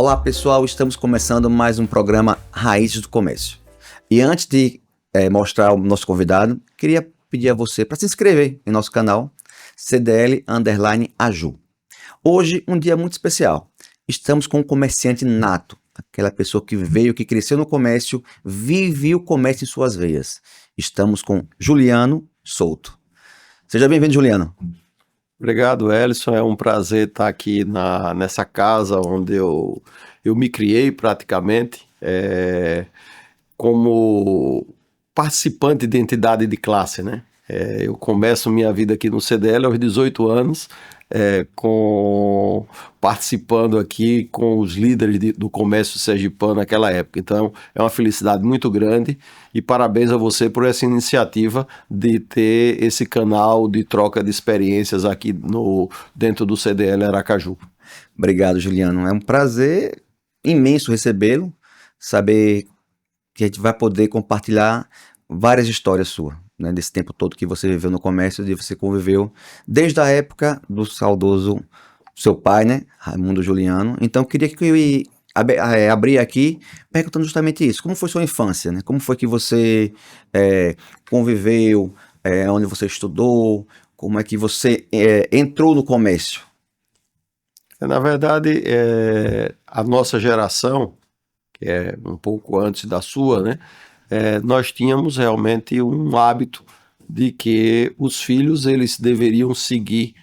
Olá pessoal, estamos começando mais um programa Raízes do Comércio. E antes de mostrar o nosso convidado, queria pedir a você para se inscrever em nosso canal CDL_Aju. Hoje, um dia muito especial. Estamos com um comerciante nato, aquela pessoa que veio, que cresceu no comércio, vive o comércio em suas veias. Estamos com Juliano Souto. Seja bem-vindo, Juliano. Obrigado, Ellison. É um prazer estar aqui nessa casa onde eu me criei praticamente como participante de entidade de classe, né? Eu começo minha vida aqui no CDL aos 18 anos, participando aqui com os líderes do comércio sergipano naquela época. Então, é uma felicidade muito grande e parabéns a você por essa iniciativa de ter esse canal de troca de experiências aqui dentro do CDL Aracaju. Obrigado, Juliano. É um prazer imenso recebê-lo, saber que a gente vai poder compartilhar várias histórias suas, né, desse tempo todo que você viveu no comércio, de você conviveu desde a época do saudoso seu pai, né, Raimundo Juliano. Então eu queria que eu abrir aqui perguntando justamente isso. Como foi sua infância, né? Como foi que você conviveu, onde você estudou, como é que você entrou no comércio? Na verdade, a nossa geração, que é um pouco antes da sua, né? Nós tínhamos realmente um hábito de que os filhos eles deveriam seguir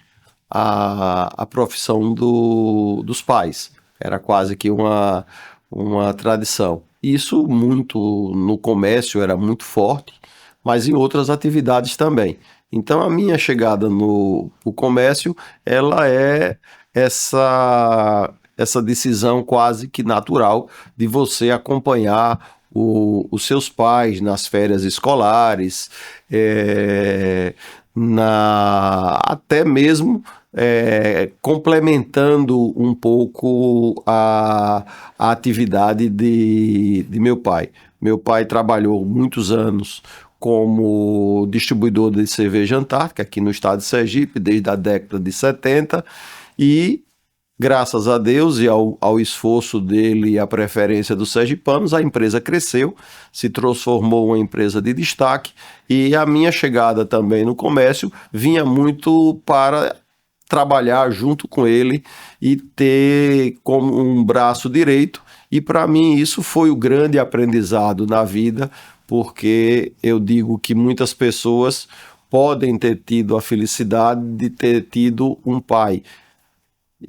a profissão dos pais. Era quase que uma tradição. Isso muito no comércio era muito forte, mas em outras atividades também. Então a minha chegada no comércio, ela é essa decisão quase que natural de você acompanhar os seus pais nas férias escolares, até mesmo complementando um pouco a atividade de meu pai. Meu pai trabalhou muitos anos como distribuidor de cerveja Antártica aqui no estado de Sergipe, desde a década de 70, e graças a Deus e ao esforço dele e à preferência dos sergipanos, a empresa cresceu, se transformou uma empresa de destaque, e a minha chegada também no comércio vinha muito para trabalhar junto com ele e ter como um braço direito, e para mim isso foi o grande aprendizado na vida, porque eu digo que muitas pessoas podem ter tido a felicidade de ter tido um pai,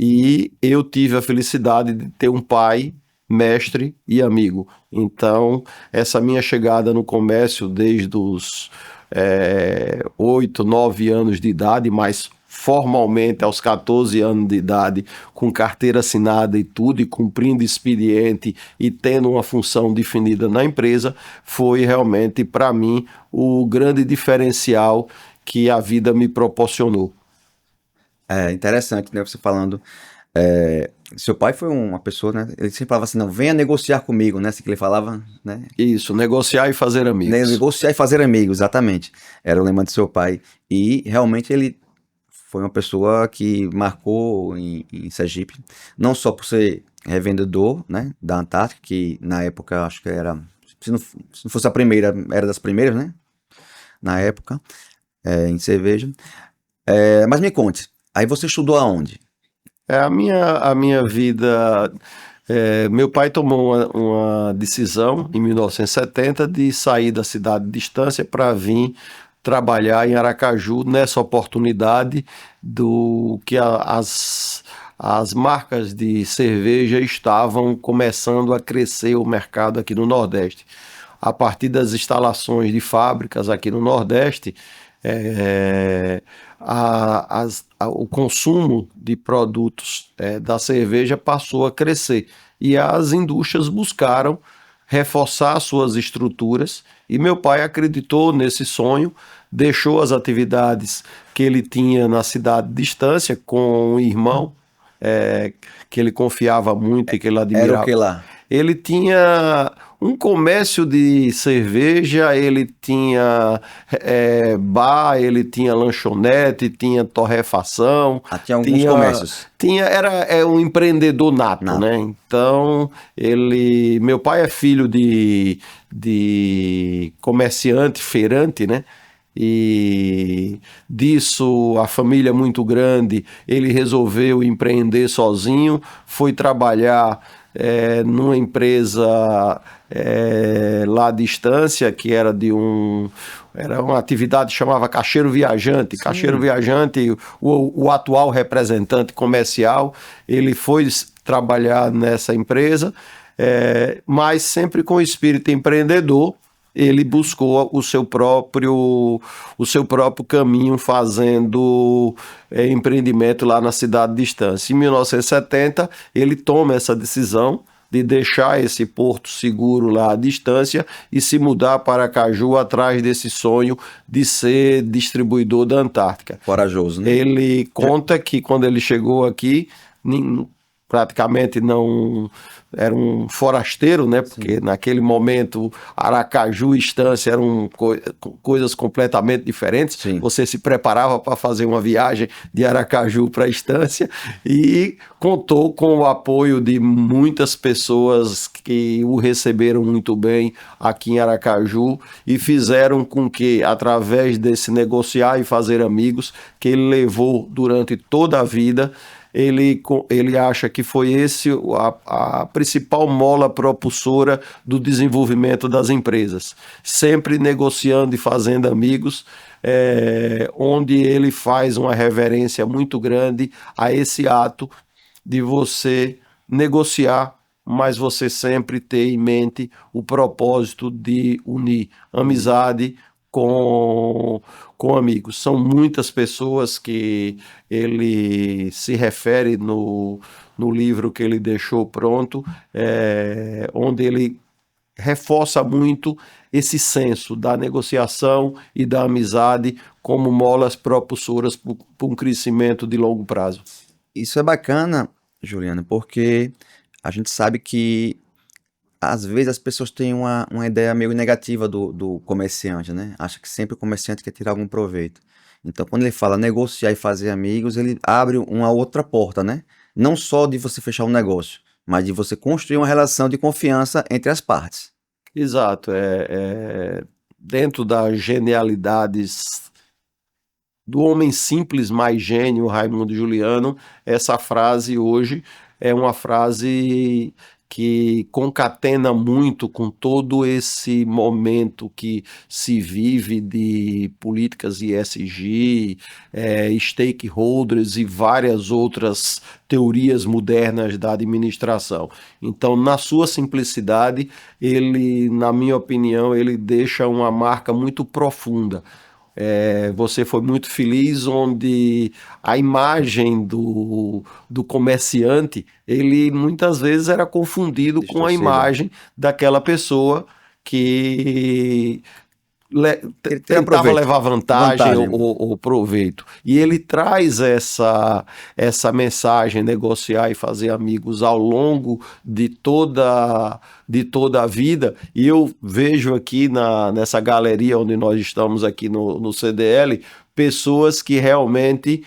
e eu tive a felicidade de ter um pai, mestre e amigo. Então, essa minha chegada no comércio desde os 8, 9 anos de idade, mas formalmente aos 14 anos de idade, com carteira assinada e tudo, e cumprindo expediente e tendo uma função definida na empresa, foi realmente, para mim, o grande diferencial que a vida me proporcionou. É interessante, né, você falando, seu pai foi uma pessoa, né, ele sempre falava assim, não, venha negociar comigo, né, assim que ele falava, né? Isso, negociar e fazer amigos. Negociar e fazer amigos, exatamente, era o lema de seu pai, e realmente ele foi uma pessoa que marcou em Sergipe, não só por ser revendedor, né, da Antártica, que na época acho que era, se não fosse a primeira, era das primeiras, né, na época, em cerveja. Mas me conte, aí você estudou aonde? A minha vida, meu pai tomou uma decisão em 1970 de sair da cidade de Distância para vir trabalhar em Aracaju, nessa oportunidade do que as marcas de cerveja estavam começando a crescer o mercado aqui no Nordeste. A partir das instalações de fábricas aqui no Nordeste, o consumo de produtos da cerveja passou a crescer, e as indústrias buscaram reforçar suas estruturas, e meu pai acreditou nesse sonho, deixou as atividades que ele tinha na cidade de Distância com um irmão que ele confiava muito e que ele admirava. Era o que lá? Ele tinha um comércio de cerveja, ele tinha bar, ele tinha lanchonete, tinha torrefação. Tinha alguns comércios. Era um empreendedor nato, né? Então, meu pai é filho de comerciante, feirante, né? E disso, a família é muito grande, ele resolveu empreender sozinho, foi trabalhar numa empresa lá à distância, que era era uma atividade que chamava Caixeiro Viajante. Sim. Caixeiro Viajante, o atual representante comercial, ele foi trabalhar nessa empresa, mas sempre com espírito empreendedor. Ele buscou o seu próprio caminho, fazendo empreendimento lá na cidade de Estância. Em 1970, ele toma essa decisão de deixar esse porto seguro lá à distância e se mudar para Aracaju atrás desse sonho de ser distribuidor da Antártica. Corajoso, né? Ele conta que quando ele chegou aqui, praticamente não... Era um forasteiro, né? Porque naquele momento Aracaju e Estância eram coisas completamente diferentes. Sim. Você se preparava para fazer uma viagem de Aracaju para Estância e contou com o apoio de muitas pessoas que o receberam muito bem aqui em Aracaju e fizeram com que, através desse negociar e fazer amigos, que ele levou durante toda a vida, ele acha que foi esse a principal mola propulsora do desenvolvimento das empresas. Sempre negociando e fazendo amigos, onde ele faz uma reverência muito grande a esse ato de você negociar, mas você sempre ter em mente o propósito de unir amizade com amigos. São muitas pessoas que ele se refere no livro que ele deixou pronto, onde ele reforça muito esse senso da negociação e da amizade como molas propulsoras para um crescimento de longo prazo. Isso é bacana, Juliano, porque a gente sabe que às vezes as pessoas têm uma ideia meio negativa do comerciante, né? Acha que sempre o comerciante quer tirar algum proveito. Então, quando ele fala negociar e fazer amigos, ele abre uma outra porta, né? Não só de você fechar um negócio, mas de você construir uma relação de confiança entre as partes. Exato. Dentro das genialidades do homem simples mais gênio, Raimundo Juliano, essa frase hoje é uma frase que concatena muito com todo esse momento que se vive de políticas ESG, stakeholders e várias outras teorias modernas da administração. Então, na sua simplicidade, ele, na minha opinião, ele deixa uma marca muito profunda. Você foi muito feliz, onde a imagem do comerciante, ele muitas vezes era confundido com a imagem daquela pessoa que tentava levar vantagem. Ou proveito. E ele traz essa mensagem, negociar e fazer amigos ao longo de toda a vida. E eu vejo aqui nessa galeria onde nós estamos aqui no CDL, pessoas que realmente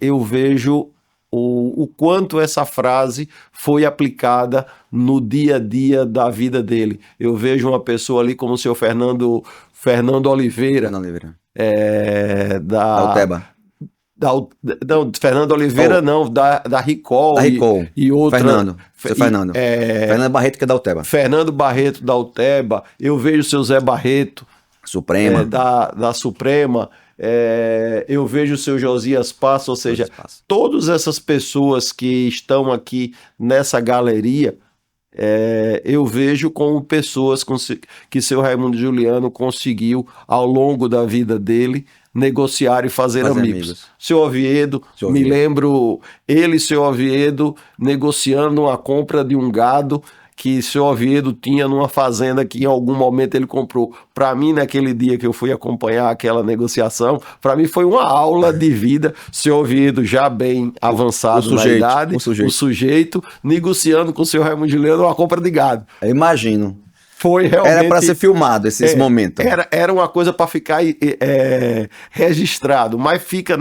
eu vejo o quanto essa frase foi aplicada no dia a dia da vida dele. Eu vejo uma pessoa ali como o seu Fernando Oliveira. Da Alteba. Não, Fernando Oliveira não, da Ricol. E outra. Fernando. Fernando Barreto, que é da Alteba. Fernando Barreto, da Alteba. Eu vejo o seu Zé Barreto. Suprema. Da Suprema. Eu vejo o seu Josias Passo, ou seja, todas essas pessoas que estão aqui nessa galeria, eu vejo como pessoas que seu Raimundo Juliano conseguiu, ao longo da vida dele, negociar e fazer amigos. Seu Oviedo, me lembro ele e seu Oviedo negociando a compra de um gado que seu Oviedo tinha numa fazenda que em algum momento ele comprou. Para mim, naquele dia que eu fui acompanhar aquela negociação, para mim foi uma aula de vida. Seu Oviedo já bem avançado na idade, o sujeito negociando com o seu Raimundo Juliano uma compra de gado. Eu imagino Foi Era para realmente. ser filmado esse momento. Era uma coisa para ficar registrado, mas fica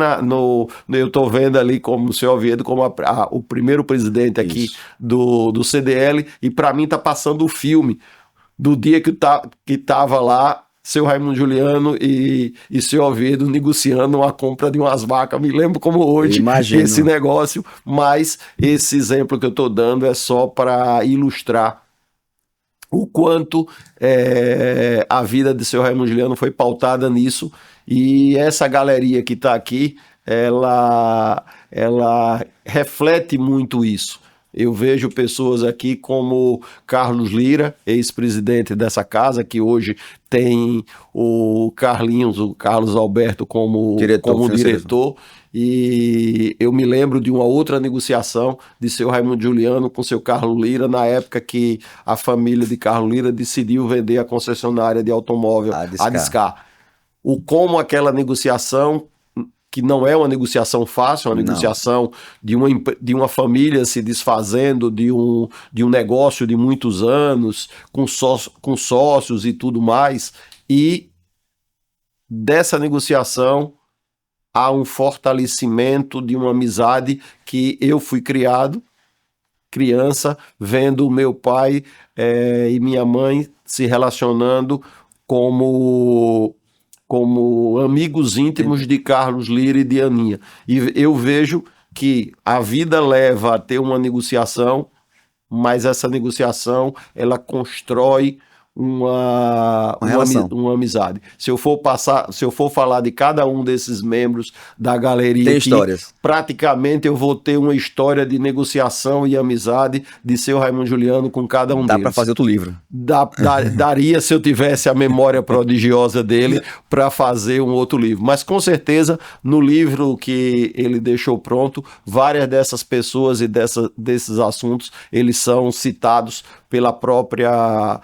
eu estou vendo ali como o senhor Oviedo, como o primeiro presidente aqui Isso. do CDL, e para mim tá passando o filme do dia que tava lá seu Raimundo Juliano e seu Oviedo negociando uma compra de umas vacas. Me lembro como hoje Imagino. esse negócio, mas esse exemplo que eu estou dando é só para ilustrar o quanto a vida de seu Raimundo Juliano foi pautada nisso, e essa galeria que está aqui, ela reflete muito isso. Eu vejo pessoas aqui como Carlos Lira, ex-presidente dessa casa, que hoje tem o Carlos Alberto como diretor. E eu me lembro de uma outra negociação de seu Raimundo Juliano com seu Carlos Lira, na época que a família de Carlos Lira decidiu vender a concessionária de automóvel, a Discar. Como aquela negociação, que não é uma negociação fácil, é uma negociação de uma família se desfazendo de um negócio de muitos anos, com sócios e tudo mais, e dessa negociação há um fortalecimento de uma amizade que eu fui criança, vendo meu pai e minha mãe se relacionando como amigos íntimos de Carlos Lira e de Aninha. E eu vejo que a vida leva a ter uma negociação, mas essa negociação ela constrói uma amizade. Se eu for falar de cada um desses membros da galeria, tem aqui, histórias. Praticamente eu vou ter uma história de negociação e amizade de seu Raimundo Juliano com cada um deles. Dá para fazer outro livro. Daria, se eu tivesse a memória prodigiosa dele, para fazer um outro livro. Mas com certeza, no livro que ele deixou pronto, várias dessas pessoas e desses assuntos, eles são citados pela própria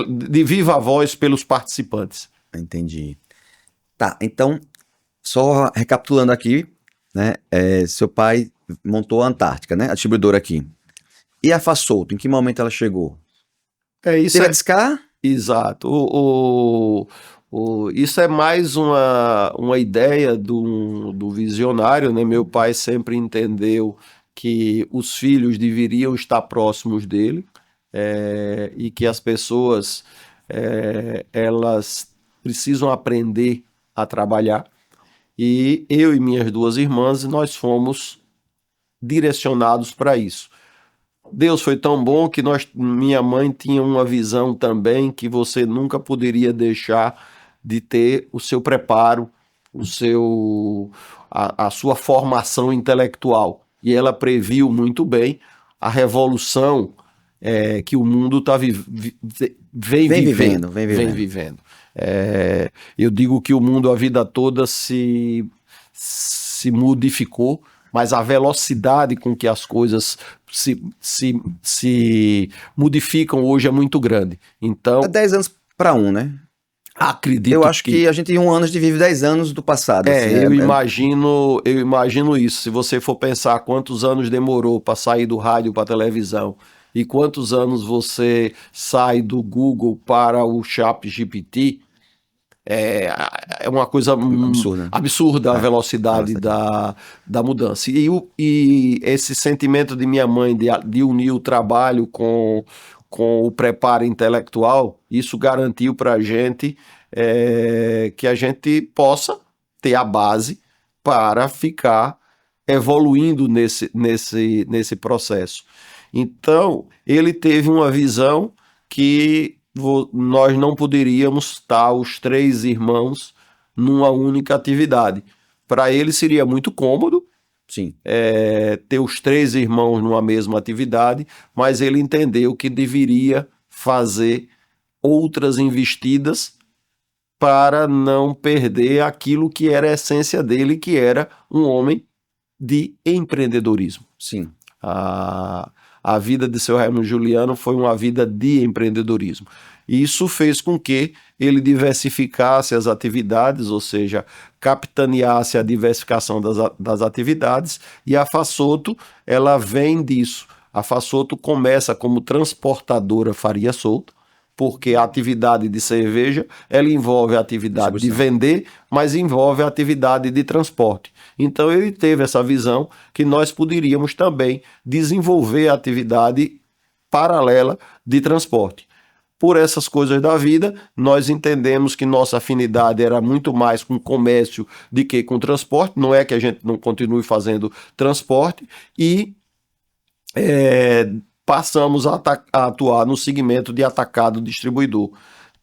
de viva voz pelos participantes. Entendi. Tá, então, só recapitulando aqui, né? Seu pai montou a Antártica, né? A distribuidora aqui. E a Fassolto, em que momento ela chegou? Isso Teve a Discar? Exato. Isso é mais uma ideia do visionário, né? Meu pai sempre entendeu que os filhos deveriam estar próximos dele, e que as pessoas elas precisam aprender a trabalhar. E eu e minhas duas irmãs, nós fomos direcionados para isso. Deus foi tão bom que minha mãe tinha uma visão também que você nunca poderia deixar de ter o seu preparo, a sua formação intelectual. E ela previu muito bem a revolução que o mundo vem vivendo. Eu digo que o mundo a vida toda se modificou, mas a velocidade com que as coisas se modificam hoje é muito grande. Então, 10 anos para um, né? Acredito eu acho que a gente em um ano vive 10 anos do passado. Eu imagino isso. Se você for pensar quantos anos demorou para sair do rádio para a televisão e quantos anos você sai do Google para o ChatGPT, é uma coisa absurda a velocidade da mudança. E esse sentimento de minha mãe de unir o trabalho com o preparo intelectual, isso garantiu para a gente que a gente possa ter a base para ficar evoluindo nesse processo. Então, ele teve uma visão que nós não poderíamos estar os três irmãos numa única atividade. Para ele seria muito cômodo, sim, ter os três irmãos numa mesma atividade, mas ele entendeu que deveria fazer outras investidas para não perder aquilo que era a essência dele, que era um homem de empreendedorismo. Sim. A vida de seu Raimundo Juliano foi uma vida de empreendedorismo. E isso fez com que ele diversificasse as atividades, ou seja, capitaneasse a diversificação das atividades, e a Fassolto, ela vem disso. A Fassoto começa como transportadora farinha solta, porque a atividade de cerveja, ela envolve a atividade de vender, mas envolve a atividade de transporte. Então ele teve essa visão que nós poderíamos também desenvolver a atividade paralela de transporte. Por essas coisas da vida, nós entendemos que nossa afinidade era muito mais com comércio do que com transporte. Não é que a gente não continue fazendo transporte e passamos a atuar no segmento de atacado distribuidor.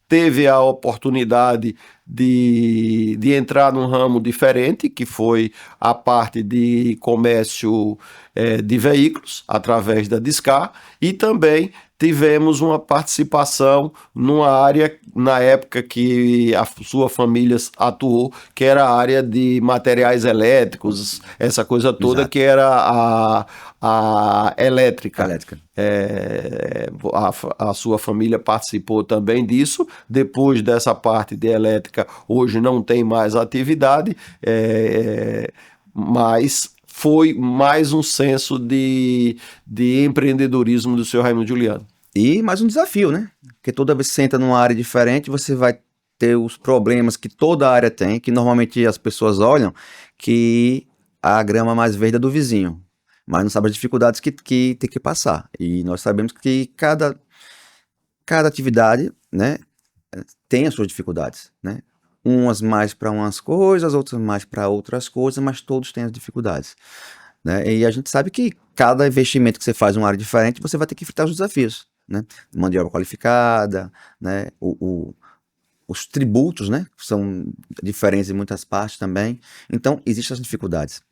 Teve a oportunidade de entrar num ramo diferente, que foi a parte de comércio de veículos, através da Discar, e também tivemos uma participação numa área, na época que a sua família atuou, que era a área de materiais elétricos, essa coisa toda. Exato. Que era a elétrica. A sua família participou também disso. Depois dessa parte de elétrica, hoje não tem mais atividade, mas foi mais um senso de empreendedorismo do seu Raimundo Giuliano. E mais um desafio, né? Porque toda vez que você entra numa área diferente, você vai ter os problemas que toda área tem, que normalmente as pessoas olham que a grama mais verde é do vizinho, mas não sabem as dificuldades que tem que passar. E nós sabemos que cada atividade, né, tem as suas dificuldades, né? Umas mais para umas coisas, outras mais para outras coisas, mas todos têm as dificuldades, né? E a gente sabe que cada investimento que você faz em uma área diferente, você vai ter que enfrentar os desafios, né? Mão de obra qualificada, né? Os tributos, né? São diferentes em muitas partes também. Então, existem as dificuldades.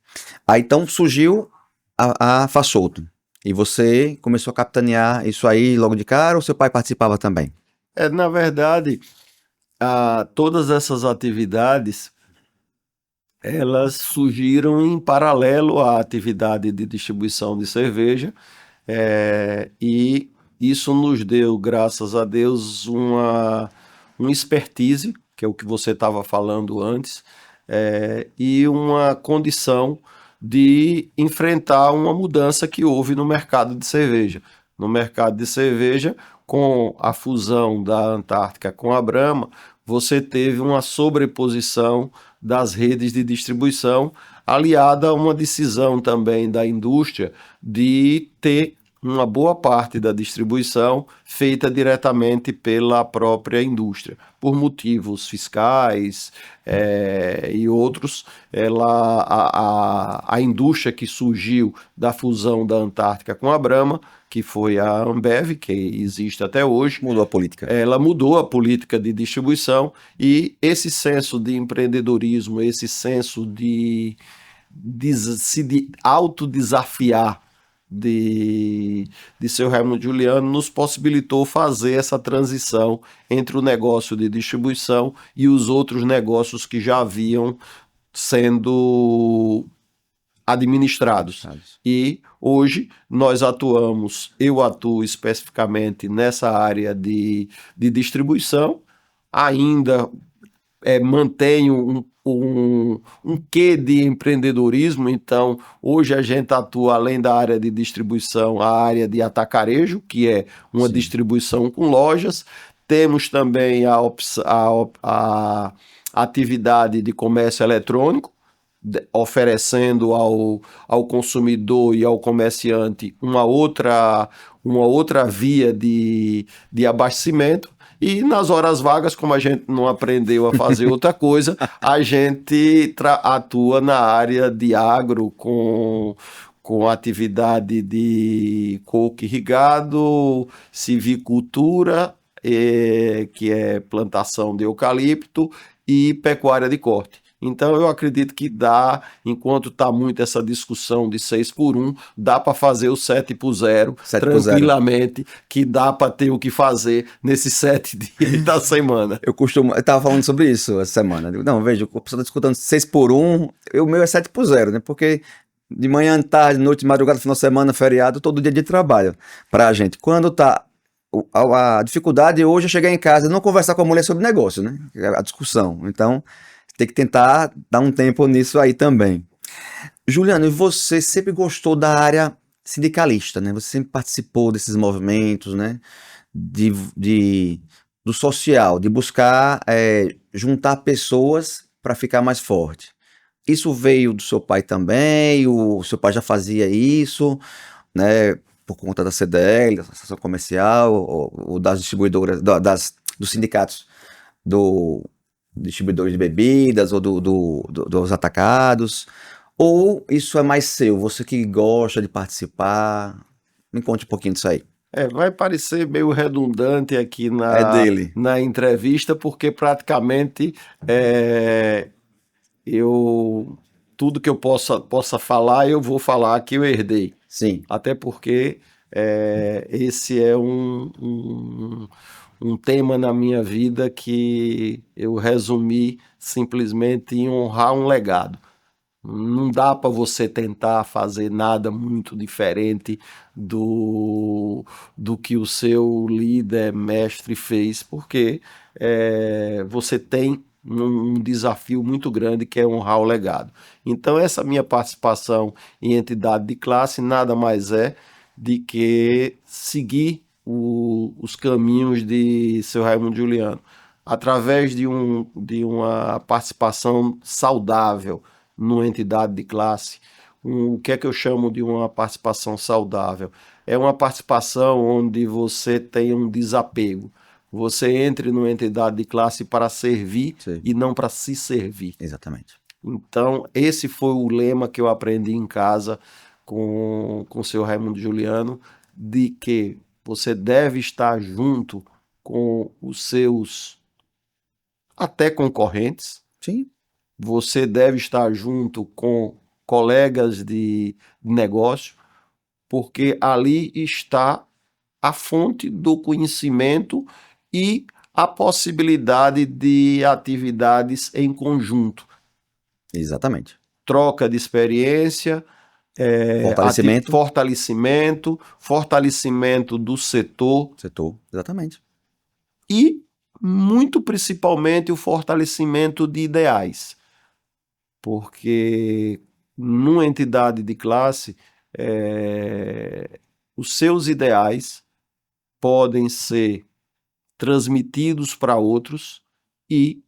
Aí, então, surgiu a Fassoto. E você começou a capitanear isso aí logo de cara, ou seu pai participava também? Na verdade, todas essas atividades, elas surgiram em paralelo à atividade de distribuição de cerveja, e isso nos deu, graças a Deus, uma expertise, que é o que você estava falando antes, e uma condição de enfrentar uma mudança que houve no mercado de cerveja. No mercado de cerveja, com a fusão da Antártica com a Brahma, você teve uma sobreposição das redes de distribuição, aliada a uma decisão também da indústria de ter uma boa parte da distribuição feita diretamente pela própria indústria. Por motivos fiscais e outros, a indústria que surgiu da fusão da Antártica com a Brahma, que foi a Ambev, que existe até hoje. Mudou a política. Ela mudou a política de distribuição, e esse senso de empreendedorismo, esse senso de autodesafiar de seu Raimundo Giuliano nos possibilitou fazer essa transição entre o negócio de distribuição e os outros negócios que já haviam sendo administrados. E hoje nós eu atuo especificamente nessa área de distribuição, ainda mantenho um quê de empreendedorismo. Então hoje a gente atua, além da área de distribuição, a área de atacarejo, que é uma Sim. distribuição com lojas. Temos também a atividade de comércio eletrônico, oferecendo ao consumidor e ao comerciante uma outra via de abastecimento. E nas horas vagas, como a gente não aprendeu a fazer outra coisa, a gente atua na área de agro com atividade de coco irrigado, silvicultura, que é plantação de eucalipto, e pecuária de corte. Então eu acredito que dá, enquanto está muito essa discussão de 6x1, dá para fazer o 7x0 tranquilamente, que dá para ter o que fazer nesses 7 dias da semana. Eu estava falando sobre isso essa semana. Não, veja, o pessoal está escutando 6x1, o meu é 7x0, né? Porque de manhã, tarde, noite, madrugada, final de semana, feriado, todo dia de trabalho para a gente. Quando tá a dificuldade hoje é chegar em casa e não conversar com a mulher sobre negócio, né? A discussão. Então tem que tentar dar um tempo nisso aí também. Giuliano, e você sempre gostou da área sindicalista, né? Você sempre participou desses movimentos, né? De, de, do social, de buscar juntar pessoas para ficar mais forte. Isso veio do seu pai também? O seu pai já fazia isso, né? Por conta da CDL, da Associação Comercial, ou das distribuidoras, dos sindicatos do distribuidores de bebidas ou dos atacados? Ou isso é mais seu, você que gosta de participar? Me conte um pouquinho disso aí. Vai parecer meio redundante aqui É dele. na entrevista, porque praticamente eu tudo que eu possa falar, eu vou falar que eu herdei. Sim, Até porque esse é um tema na minha vida que eu resumi simplesmente em honrar um legado. Não dá para você tentar fazer nada muito diferente do que o seu líder, mestre fez, porque você tem um desafio muito grande que é honrar o legado. Então, essa minha participação em entidade de classe nada mais é de que seguir os caminhos de seu Raimundo Juliano, através de uma participação saudável numa entidade de classe. O que é que eu chamo de uma participação saudável? É uma participação onde você tem um desapego. Você entre numa entidade de classe para servir sim, e não para se servir. exatamente. Então, esse foi o lema que eu aprendi em casa com o seu Raimundo Juliano, de que você deve estar junto com os seus até concorrentes, Sim, você deve estar junto com colegas de negócio, porque ali está a fonte do conhecimento e a possibilidade de atividades em conjunto, exatamente. troca de experiência, Fortalecimento, fortalecimento do setor setor, exatamente. e, muito principalmente, o fortalecimento de ideais. Porque numa entidade de classe, os seus ideais podem ser transmitidos para outros e,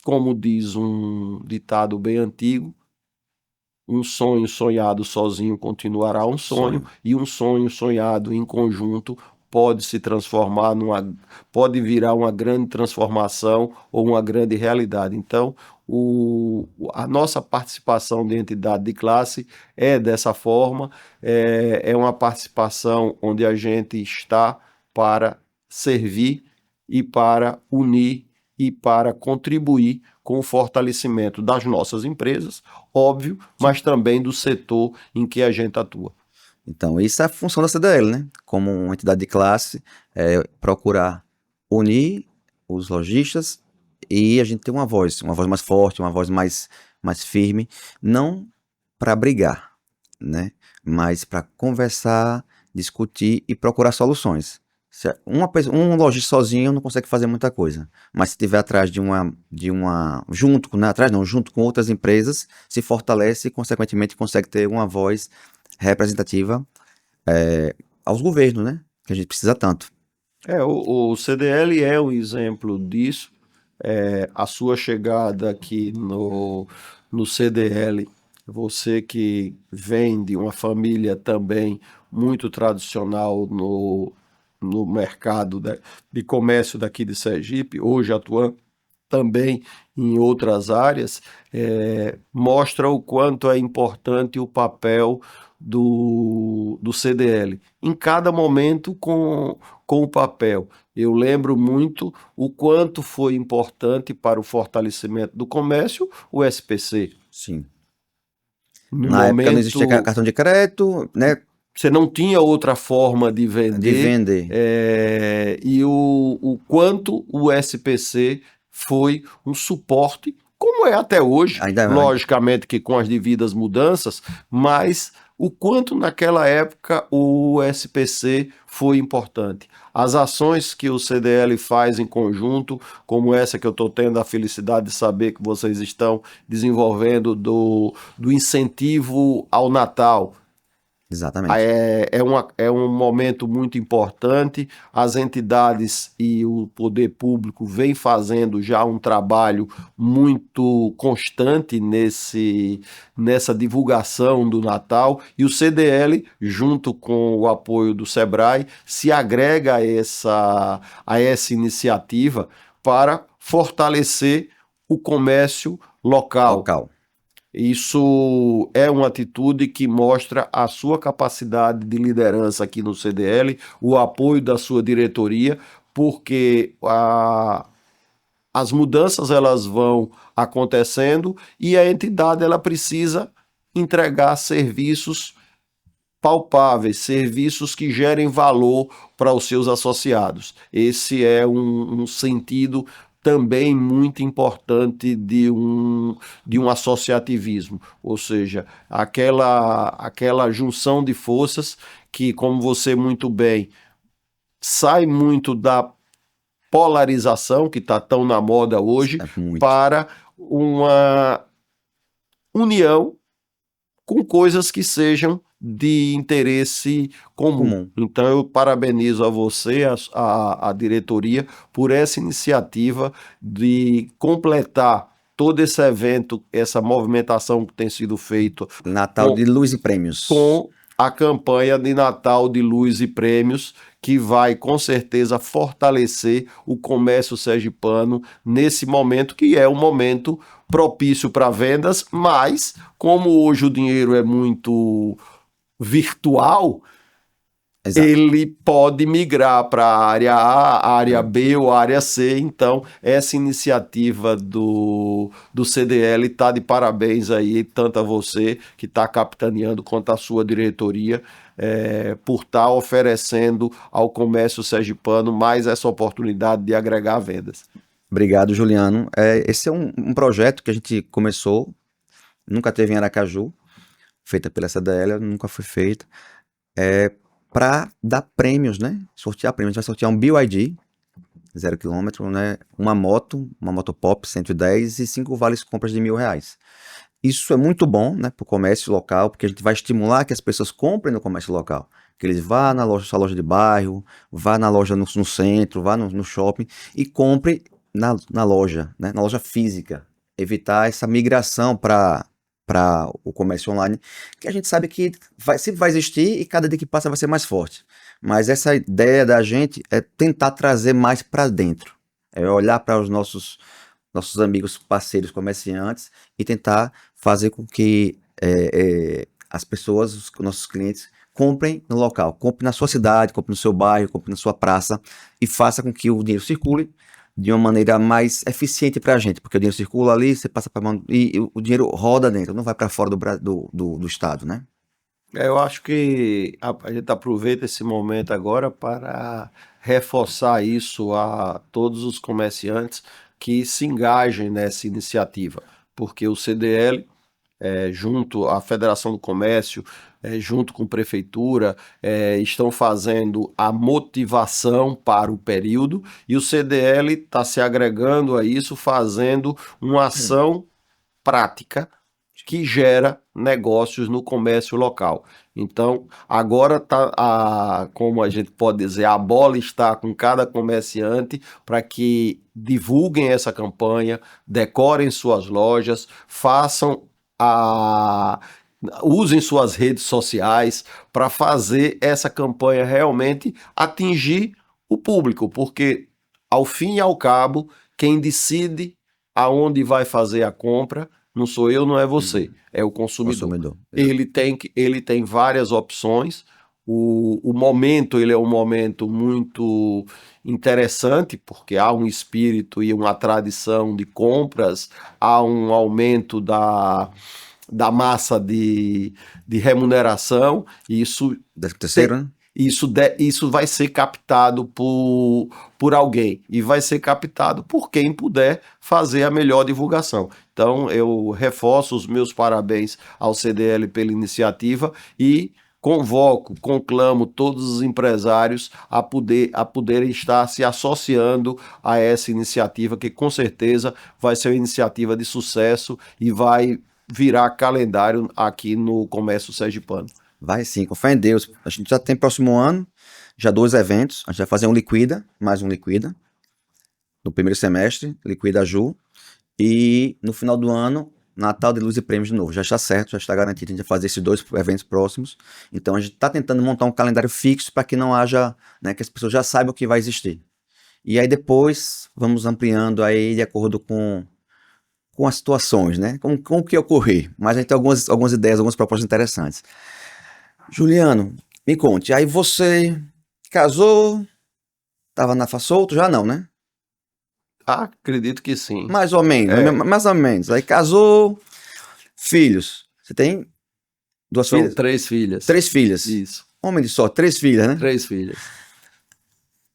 como diz um ditado bem antigo, um sonho sonhado sozinho continuará um sonho, Sonho. e um sonho sonhado em conjunto pode se transformar pode virar uma grande transformação ou uma grande realidade. Então, a nossa participação de entidade de classe é dessa forma, é uma participação onde a gente está para servir e para unir e para contribuir com o fortalecimento das nossas empresas, óbvio, mas também do setor em que a gente atua. Então, isso é a função da CDL, né? Como uma entidade de classe, procurar unir os lojistas e a gente ter uma voz mais forte, uma voz mais firme, não para brigar, né? Mas para conversar, discutir e procurar soluções. Um lojista sozinho não consegue fazer muita coisa, mas se estiver atrás junto com outras empresas, se fortalece e consequentemente consegue ter uma voz representativa aos governos, né? Que a gente precisa tanto. O CDL é um exemplo disso. A sua chegada aqui no CDL, você que vem de uma família também muito tradicional no mercado de comércio daqui de Sergipe, hoje atuando também em outras áreas, mostra o quanto é importante o papel do CDL, em cada momento com o papel. Eu lembro muito o quanto foi importante para o fortalecimento do comércio o SPC. Sim. No Na época não existia momento, cartão de crédito, né? você não tinha outra forma de De vender, vender. e o quanto o SPC foi um suporte, como é até hoje, Ainda, logicamente que com as devidas mudanças, mas o quanto naquela época o SPC foi importante. As ações que o CDL faz em conjunto, como essa que eu estou tendo a felicidade de saber que vocês estão desenvolvendo do incentivo ao Natal, Exatamente. É um momento muito importante. As entidades e o poder público vêm fazendo já um trabalho muito constante nessa divulgação do Natal, e o CDL, junto com o apoio do Sebrae, se agrega a essa iniciativa para fortalecer o comércio local. Local. Isso é uma atitude que mostra a sua capacidade de liderança aqui no CDL, o apoio da sua diretoria, porque as mudanças elas vão acontecendo e a entidade ela precisa entregar serviços palpáveis, serviços que gerem valor para os seus associados. Esse é um sentido também muito importante de um associativismo, ou seja, aquela junção de forças que, como você muito bem, sai muito da polarização que está tão na moda hoje É muito para uma união com coisas que sejam de interesse comum. comum. Então eu parabenizo a você, a diretoria, por essa iniciativa de completar todo esse evento, essa movimentação que tem sido feita Natal de Luz e Prêmios. com a campanha de Natal de Luz e Prêmios, que vai com certeza fortalecer o comércio sergipano nesse momento, que é um momento propício para vendas, mas como hoje o dinheiro é muito virtual, Exato. ele pode migrar para a área A, a área B ou a área C. Então, essa iniciativa do CDL está de parabéns aí, tanto a você que está capitaneando, quanto a sua diretoria, por estar oferecendo ao comércio sergipano mais essa oportunidade de agregar vendas. Obrigado, Juliano. Esse é um projeto que a gente começou, nunca teve em Aracaju, feita pela CDL, nunca foi feita. Para dar prêmios, né? Sortear prêmios. A gente vai sortear um BYD, 0 km, né? Uma moto Pop 110 e 5 vales compras de R$ 1.000. Isso é muito bom, né, para o comércio local, porque a gente vai estimular que as pessoas comprem no comércio local. Que eles vá na loja, sua loja de bairro, vá na loja no centro, vá no shopping e compre na loja, né? Na loja física. Evitar essa migração para o comércio online, que a gente sabe que sempre vai existir e cada dia que passa vai ser mais forte. Mas essa ideia da gente é tentar trazer mais para dentro. É olhar para os nossos amigos, parceiros, comerciantes e tentar fazer com que as pessoas, os nossos clientes, comprem no local, comprem na sua cidade, comprem no seu bairro, comprem na sua praça e faça com que o dinheiro circule de uma maneira mais eficiente para a gente, porque o dinheiro circula ali, você passa para e o dinheiro roda dentro, não vai para fora do estado, né? Eu acho que a gente aproveita esse momento agora para reforçar isso a todos os comerciantes que se engajem nessa iniciativa, porque o CDL, junto à Federação do Comércio, junto com a Prefeitura, estão fazendo a motivação para o período, e o CDL está se agregando a isso, fazendo uma ação prática que gera negócios no comércio local. Então, agora como a gente pode dizer, a bola está com cada comerciante para que divulguem essa campanha, decorem suas lojas, usem suas redes sociais para fazer essa campanha realmente atingir o público, porque ao fim e ao cabo, quem decide aonde vai fazer a compra não sou eu, não é você, é o consumidor. Ele tem várias opções. O momento, ele é um momento muito interessante, porque há um espírito e uma tradição de compras, há um aumento da massa de remuneração, e isso... Terceiro, né? Isso vai ser captado por alguém, e vai ser captado por quem puder fazer a melhor divulgação. Então eu reforço os meus parabéns ao CDL pela iniciativa e conclamo todos os empresários a poderem estar se associando a essa iniciativa, que com certeza vai ser uma iniciativa de sucesso e vai virar calendário aqui no comércio sergipano. Vai sim, com fé em Deus. A gente já tem próximo ano, já 2 eventos. A gente vai fazer um Liquida, mais um Liquida, no primeiro semestre, Liquida Ju. E no final do ano, Natal de Luz e Prêmios de novo. Já está certo, já está garantido. A gente vai fazer esses 2 eventos próximos. Então a gente está tentando montar um calendário fixo para que não haja, né, que as pessoas já saibam que vai existir. E aí depois vamos ampliando aí de acordo com as situações, né? Com o que ocorrer. Mas a gente tem algumas ideias, algumas propostas interessantes. Juliano, me conte. Aí você casou, tava na solto? Já não, né? Acredito que sim. Mais ou menos, É, mais ou menos. Aí casou, filhos. Você tem 2 são filhas? 3 filhas. 3 filhas. Isso, Homem de só, 3 filhas, né? 3 filhas.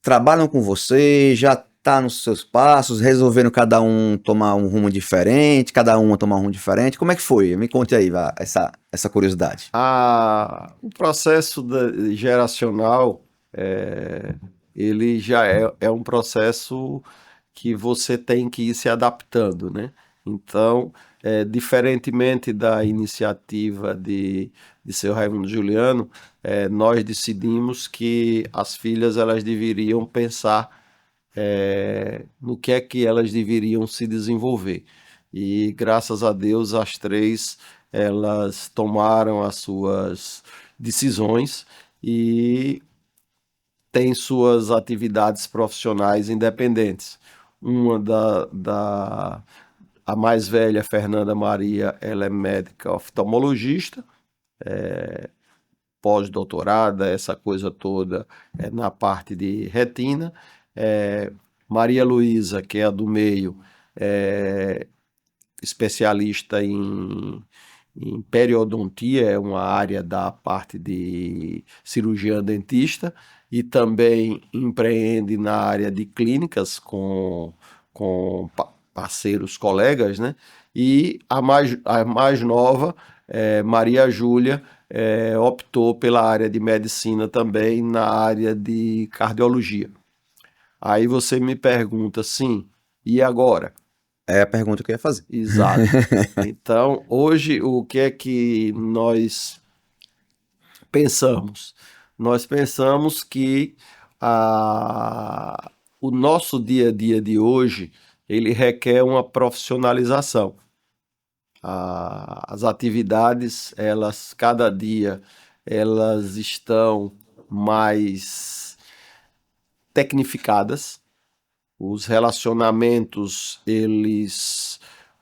Trabalham com você, já tá nos seus passos, resolveram cada um tomar um rumo diferente, cada uma tomar um rumo diferente. Como é que foi? Me conte aí, essa curiosidade. O processo geracional, ele já é um processo que você tem que ir se adaptando, né? Então, diferentemente da iniciativa de seu Raimundo Juliano, nós decidimos que as filhas elas deveriam pensar no que é que elas deveriam se desenvolver. E graças a Deus as 3 elas tomaram as suas decisões e têm suas atividades profissionais independentes. Uma a mais velha, Fernanda Maria, ela é médica oftalmologista, pós-doutorada, essa coisa toda na parte de retina. Maria Luísa, que é a do meio, é especialista em periodontia, é uma área da parte de cirurgiã dentista, e também empreende na área de clínicas com parceiros, colegas, né? E a mais nova, Maria Júlia, optou pela área de medicina também, na área de cardiologia. Aí você me pergunta, sim, e agora? É a pergunta que eu ia fazer. Exato. Então, hoje, o que é que nós pensamos? Nós pensamos que o nosso dia a dia de hoje, ele requer uma profissionalização. As atividades, elas, cada dia, elas estão mais tecnificadas. Os relacionamentos, eles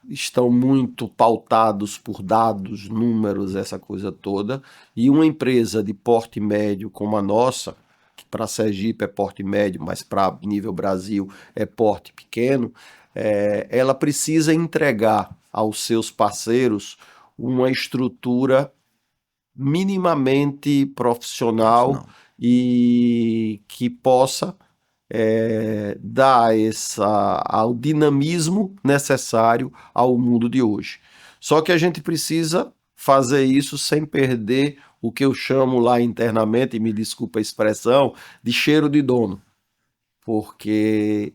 estão muito pautados por dados, números, essa coisa toda. E uma empresa de porte médio como a nossa, que para Sergipe é porte médio, mas para nível Brasil é porte pequeno, ela precisa entregar aos seus parceiros uma estrutura minimamente profissional Profissional. e que possa dar ao dinamismo necessário ao mundo de hoje. Só que a gente precisa fazer isso sem perder o que eu chamo lá internamente, e me desculpa a expressão, de cheiro de dono. Porque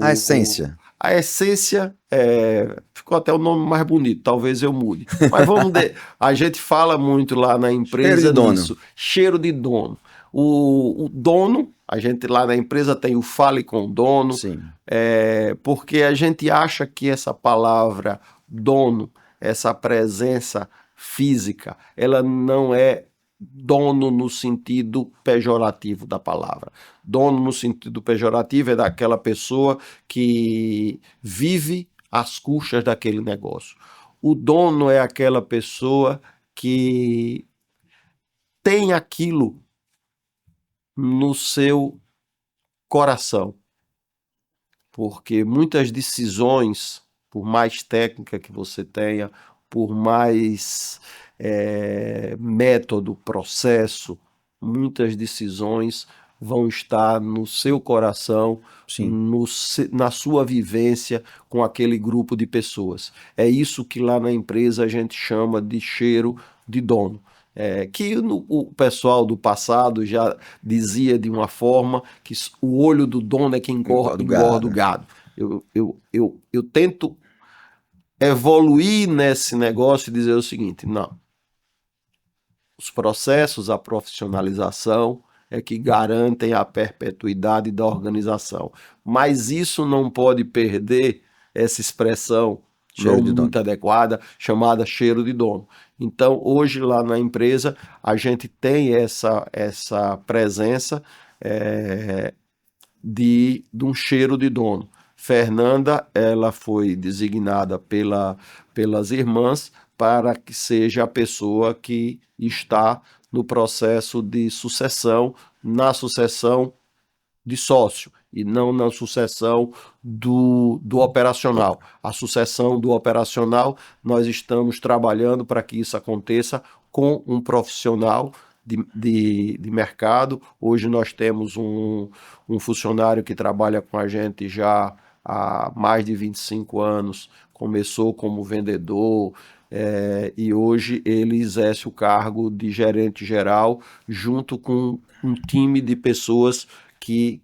A o, essência. a essência ficou até o nome mais bonito, talvez eu mude. Mas a gente fala muito lá na Cheiro de empresa dono. nisso, cheiro de dono. O dono, a gente lá na empresa tem o fale com o dono, Sim. porque a gente acha que essa palavra dono, essa presença física, ela não é dono no sentido pejorativo da palavra. Dono no sentido pejorativo é daquela pessoa que vive às custas daquele negócio. O dono é aquela pessoa que tem aquilo no seu coração, porque muitas decisões, por mais técnica que você tenha, por mais método, processo, muitas decisões vão estar no seu coração, Sim. na sua vivência com aquele grupo de pessoas. É isso que lá na empresa a gente chama de cheiro de dono. O pessoal do passado já dizia de uma forma que o olho do dono é que Engorda o engorda gado, o né? gado. Eu tento evoluir nesse negócio e dizer o seguinte: não, Os processos, a profissionalização é que garantem a perpetuidade da organização. Mas isso não pode perder essa expressão Cheiro não de dono. muito adequada, chamada cheiro de dono. Então, hoje lá na empresa, a gente tem essa presença de um cheiro de dono. Fernanda, ela foi designada pelas irmãs para que seja a pessoa que está no processo de sucessão, na sucessão de sócio e não na sucessão do operacional. A sucessão do operacional, nós estamos trabalhando para que isso aconteça com um profissional de mercado. Hoje nós temos um funcionário que trabalha com a gente já há mais de 25 anos, começou como vendedor, e hoje ele exerce o cargo de gerente geral junto com um time de pessoas que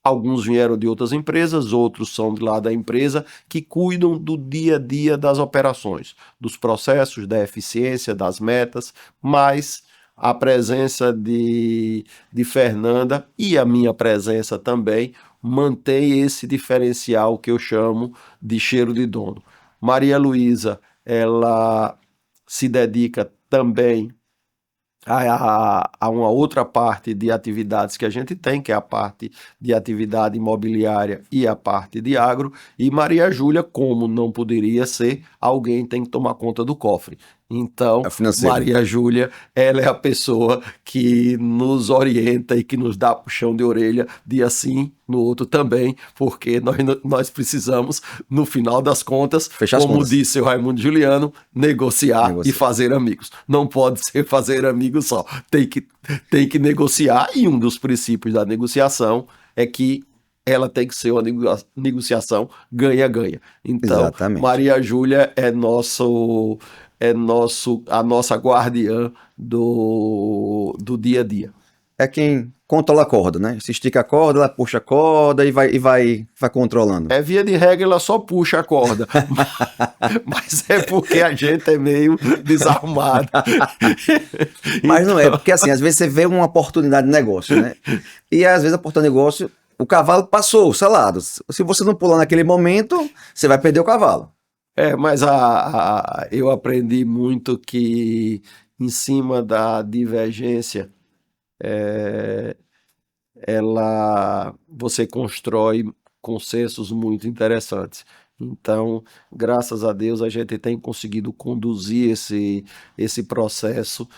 alguns vieram de outras empresas, outros são de lá da empresa, que cuidam do dia a dia das operações, dos processos, da eficiência, das metas, mas a presença de Fernanda e a minha presença também mantém esse diferencial que eu chamo de cheiro de dono. Maria Luísa, ela se dedica também a uma outra parte de atividades que a gente tem, que é a parte de atividade imobiliária e a parte de agro, e Maria Júlia, como não poderia ser, alguém tem que tomar conta do cofre. Então, Maria Júlia, ela é a pessoa que nos orienta e que nos dá puxão de orelha de assim, no outro também, porque nós precisamos, no final das contas, fechar como disse o Raimundo Juliano, negociar e fazer amigos. Não pode ser fazer amigos só, tem que negociar, e um dos princípios da negociação é que ela tem que ser uma negociação ganha-ganha. Então, exatamente. Maria Júlia é a nossa guardiã do dia a dia. É quem controla a corda, né? Se estica a corda, ela puxa a corda e vai controlando. É via de regra, ela só puxa a corda. Mas é porque a gente é meio desarrumado. Mas não é, porque assim, às vezes você vê uma oportunidade de negócio, né? E às vezes a oportunidade de negócio, o cavalo passou, selado. Se você não pular naquele momento, você vai perder o cavalo. Mas eu aprendi muito que em cima da divergência, você constrói consensos muito interessantes. Então, graças a Deus, a gente tem conseguido conduzir esse processo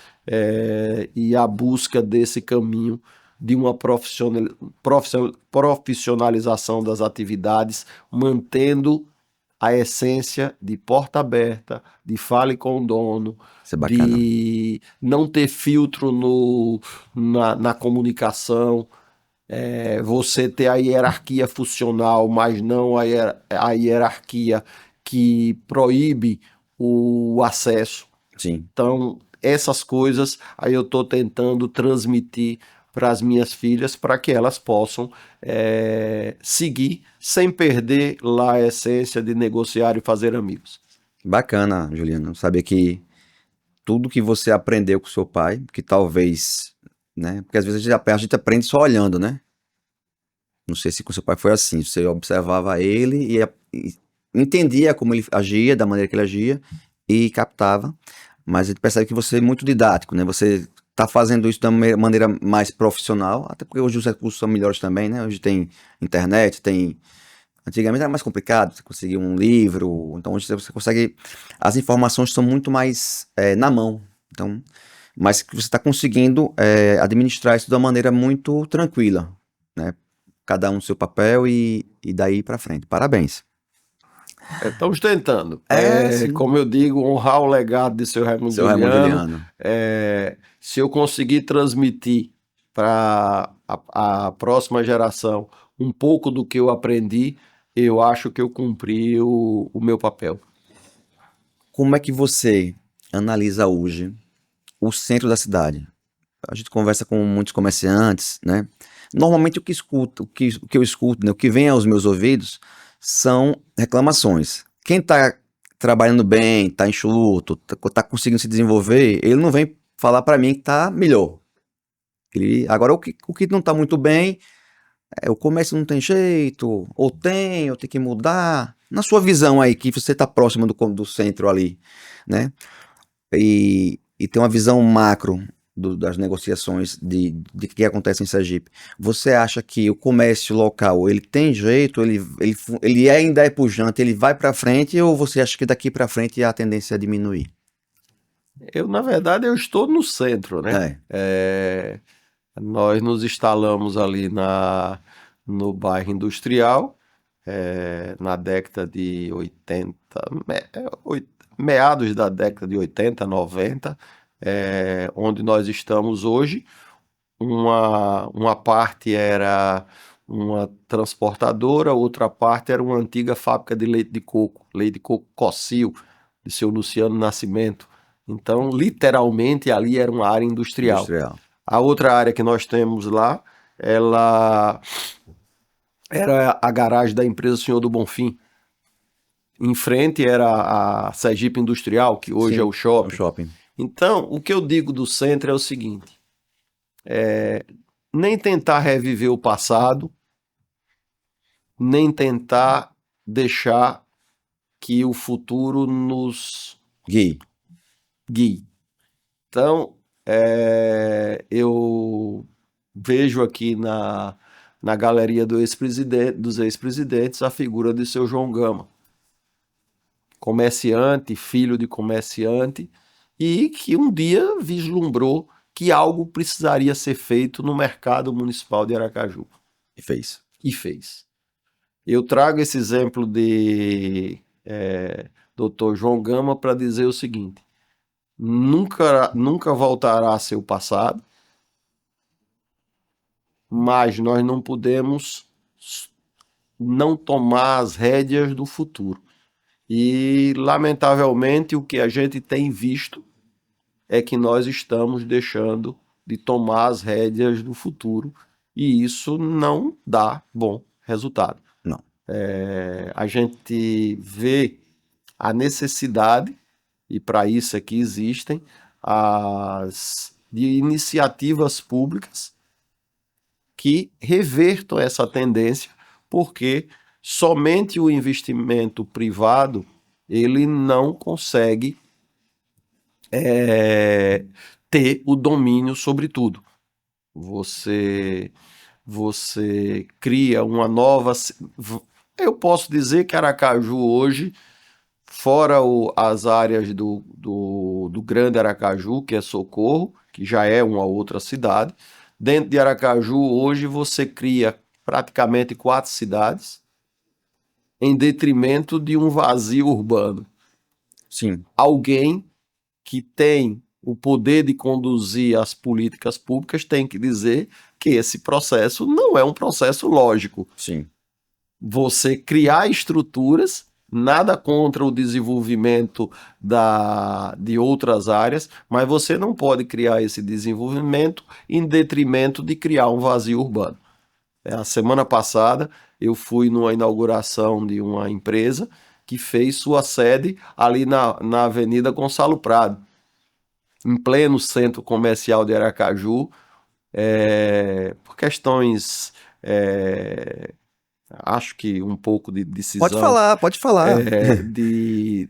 e a busca desse caminho de uma profissionalização das atividades, mantendo a essência de porta aberta, de fale com o dono, de não ter filtro na comunicação, você ter a hierarquia funcional, mas não a hierarquia que proíbe o acesso. Sim. Então, essas coisas aí eu estou tentando transmitir para as minhas filhas, para que elas possam seguir sem perder lá a essência de negociar e fazer amigos. Bacana, Juliano, saber que tudo que você aprendeu com seu pai, que talvez, né, porque às vezes a gente aprende só olhando, né? Não sei se com seu pai foi assim, você observava ele e entendia como ele agia, da maneira que ele agia, e captava, mas a gente percebe que você é muito didático, né? Você está fazendo isso de uma maneira mais profissional, até porque hoje os recursos são melhores também, né? Hoje tem internet, antigamente era mais complicado, você conseguia um livro, então hoje você consegue, as informações são muito mais na mão, então, mas que você está conseguindo administrar isso de uma maneira muito tranquila, né? Cada um no seu papel e daí para frente. Parabéns. Estamos tentando. Como eu digo, honrar o legado de seu Raimundo Juliano. Se eu conseguir transmitir para a próxima geração um pouco do que eu aprendi, eu acho que eu cumpri o meu papel. Como é que você analisa hoje o centro da cidade? A gente conversa com muitos comerciantes, né? Normalmente o que eu escuto, né, o que vem aos meus ouvidos são reclamações. Quem está trabalhando bem, está enxuto, está conseguindo se desenvolver, ele não vem falar para mim que tá melhor. Agora, o que não tá muito bem, o comércio não tem jeito, ou tem que mudar. Na sua visão aí, que você tá próximo do centro ali, né? E tem uma visão macro das negociações de que acontece em Sergipe. Você acha que o comércio local, ele tem jeito, ele ainda é pujante, ele vai para frente, ou você acha que daqui para frente a tendência é diminuir? Na verdade, eu estou no centro, né? Nós nos instalamos ali no bairro industrial, na década de 80, meados da década de 80, 90, onde nós estamos hoje. Uma parte era uma transportadora, outra parte era uma antiga fábrica de leite de coco Cossil, de seu Luciano Nascimento. Então, literalmente, ali era uma área industrial. A outra área que nós temos lá, ela era a garagem da empresa Senhor do Bonfim. Em frente era a Sergipe Industrial, que hoje é o shopping. Então, o que eu digo do centro é o seguinte: nem tentar reviver o passado, nem tentar deixar que o futuro nos guie. Então, eu vejo aqui na galeria dos ex-presidentes a figura de seu João Gama, comerciante, filho de comerciante, e que um dia vislumbrou que algo precisaria ser feito no mercado municipal de Aracaju. E fez. Eu trago esse exemplo de Dr. João Gama para dizer o seguinte: nunca voltará a ser o passado, mas nós não podemos não tomar as rédeas do futuro. E, lamentavelmente, o que a gente tem visto é que nós estamos deixando de tomar as rédeas do futuro, e isso não dá bom resultado. Não. A gente vê a necessidade, e para isso é que existem, de iniciativas públicas que revertam essa tendência, porque somente o investimento privado ele não consegue ter o domínio sobre tudo. Você cria uma nova... Eu posso dizer que Aracaju hoje, fora as áreas do Grande Aracaju, que é Socorro, que já é uma outra cidade, dentro de Aracaju hoje você cria praticamente 4 cidades, em detrimento de um vazio urbano. Sim. Alguém que tem o poder de conduzir as políticas públicas tem que dizer que esse processo não é um processo lógico. Sim. Você criar estruturas, nada contra o desenvolvimento de outras áreas, mas você não pode criar esse desenvolvimento em detrimento de criar um vazio urbano. A semana passada eu fui numa inauguração de uma empresa que fez sua sede ali na Avenida Gonçalo Prado, em pleno centro comercial de Aracaju, por questões, acho que um pouco de decisão. Pode falar. De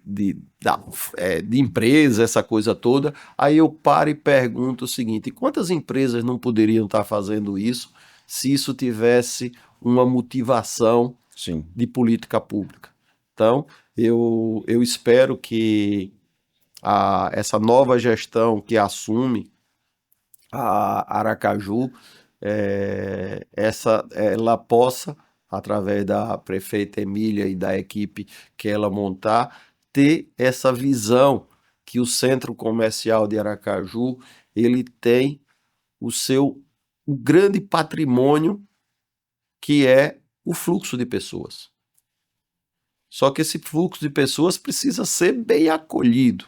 empresa, essa coisa toda. Aí eu paro e pergunto o seguinte: quantas empresas não poderiam estar fazendo isso se isso tivesse uma motivação Sim. de política pública? Então, eu espero que essa nova gestão que assume a Aracaju, ela possa, através da prefeita Emília e da equipe que ela montar, ter essa visão que o centro comercial de Aracaju ele tem o grande patrimônio, que é o fluxo de pessoas. Só que esse fluxo de pessoas precisa ser bem acolhido.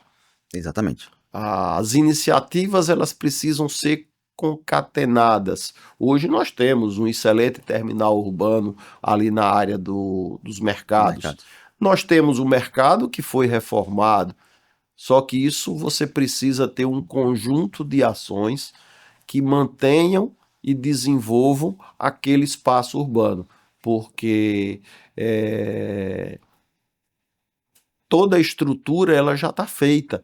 Exatamente. As iniciativas elas precisam ser concatenadas. Hoje nós temos um excelente terminal urbano ali na área dos mercados. Nós temos o mercado que foi reformado, Só que isso você precisa ter um conjunto de ações que mantenham e desenvolvam aquele espaço urbano, porque toda a estrutura ela já está feita,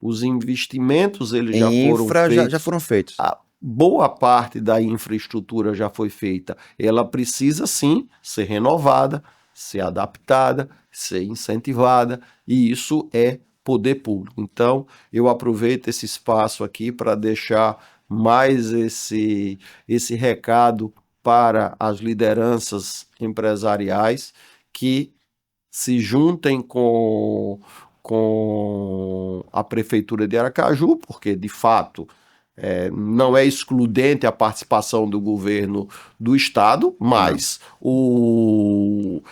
os investimentos eles já Em foram infra já feitos, foram feitos. a boa parte da infraestrutura já foi feita. Ela precisa sim ser renovada, ser adaptada, ser incentivada, e isso é poder público. Então, eu aproveito esse espaço aqui para deixar mais esse recado para as lideranças empresariais que se juntem com a Prefeitura de Aracaju, porque de fato não é excludente a participação do governo do Estado, Não, mas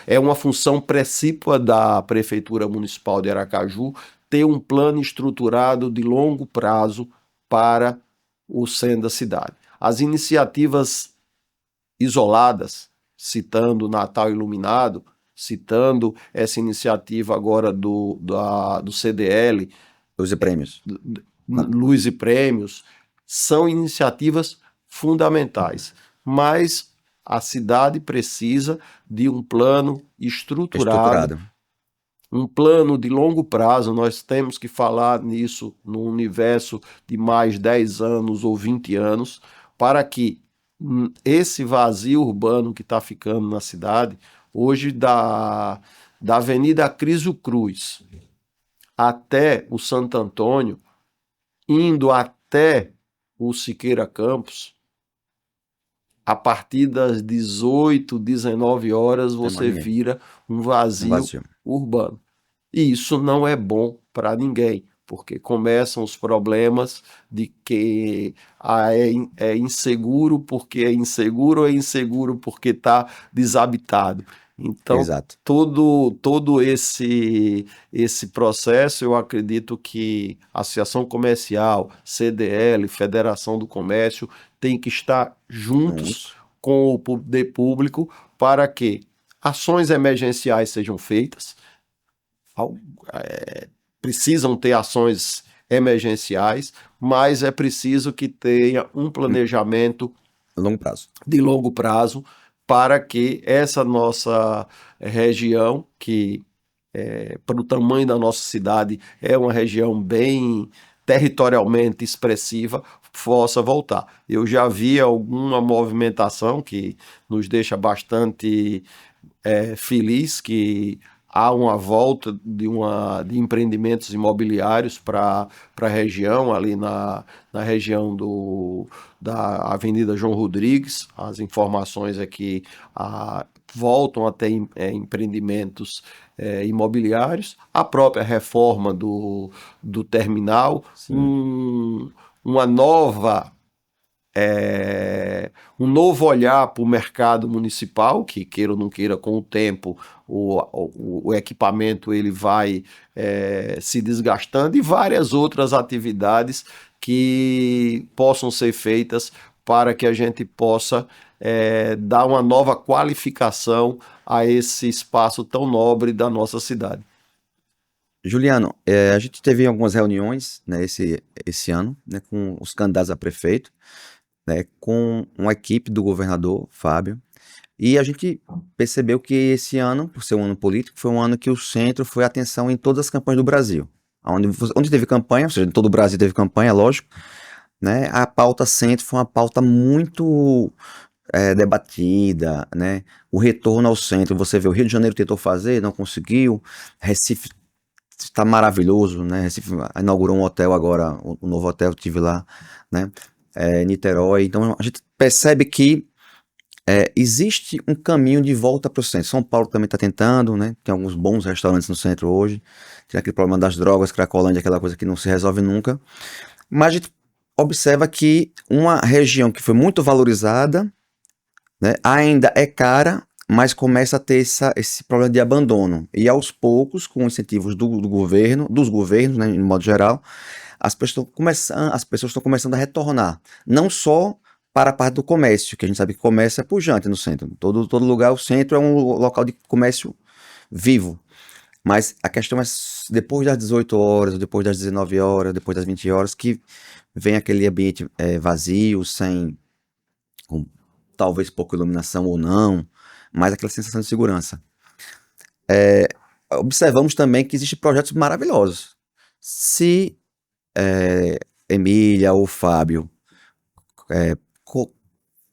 é uma função precípua da Prefeitura Municipal de Aracaju ter um plano estruturado de longo prazo para o centro da cidade. As iniciativas isoladas, citando o Natal Iluminado, citando essa iniciativa agora do CDL, os prêmios. Luz e Prêmios, são iniciativas fundamentais, mas a cidade precisa de um plano estruturado, Estruturado. um plano de longo prazo. Nós temos que falar nisso no universo de mais 10 anos ou 20 anos, para que esse vazio urbano que está ficando na cidade, hoje da Avenida Criso Cruz até o Santo Antônio, indo até o Siqueira Campos, a partir das 18, 19 horas, Tem mais você ninguém. vira um Um vazio vazio. urbano. E isso não é bom para ninguém, porque começam os problemas de que é inseguro porque é inseguro, ou é inseguro porque está desabitado. Então, Exato. todo esse processo, eu acredito que a Associação Comercial, CDL, Federação do Comércio, tem que estar juntos Juntos. com o poder público para que ações emergenciais sejam feitas, precisam ter ações emergenciais, mas é preciso que tenha um planejamento A longo prazo. de longo prazo para que essa nossa região, que para o tamanho da nossa cidade é uma região bem territorialmente expressiva, possa voltar. Eu já vi alguma movimentação que nos deixa bastante feliz, que há uma volta de empreendimentos imobiliários para a região, ali na região da Avenida João Rodrigues. As informações é que voltam a ter empreendimentos imobiliários, a própria reforma do terminal, Sim. uma nova um novo olhar para o mercado municipal, que queira ou não queira, com o tempo o equipamento ele vai se desgastando, e várias outras atividades que possam ser feitas para que a gente possa dar uma nova qualificação a esse espaço tão nobre da nossa cidade. Juliano, a gente teve algumas reuniões, né, esse ano, né, com os candidatos a prefeito, né, com uma equipe do governador, Fábio, e a gente percebeu que esse ano, por ser um ano político, foi um ano que o centro foi atenção em todas as campanhas do Brasil. Onde teve campanha, ou seja, em todo o Brasil teve campanha, lógico, né, a pauta centro foi uma pauta muito debatida, né, o retorno ao centro, você vê, o Rio de Janeiro tentou fazer, não conseguiu, Recife está maravilhoso, né, Recife inaugurou um hotel agora, o novo hotel, eu estive lá, né, Niterói, então a gente percebe que existe um caminho de volta para o centro. São Paulo também está tentando, né? Tem alguns bons restaurantes no centro hoje. Tem aquele problema das drogas, Cracolândia, aquela coisa que não se resolve nunca. Mas a gente observa que uma região que foi muito valorizada, né, ainda é cara, mas começa a ter esse problema de abandono. E aos poucos, com incentivos do governo, dos governos, né, de modo geral, as pessoas estão começando a retornar. Não só para a parte do comércio, que a gente sabe que comércio é pujante no centro. Todo lugar, o centro é um local de comércio vivo. Mas a questão é depois das 18 horas, ou depois das 19 horas, depois das 20 horas, que vem aquele ambiente vazio, sem, com talvez pouca iluminação ou não, mas aquela sensação de segurança. Observamos também que existem projetos maravilhosos. Se Emília ou Fábio co-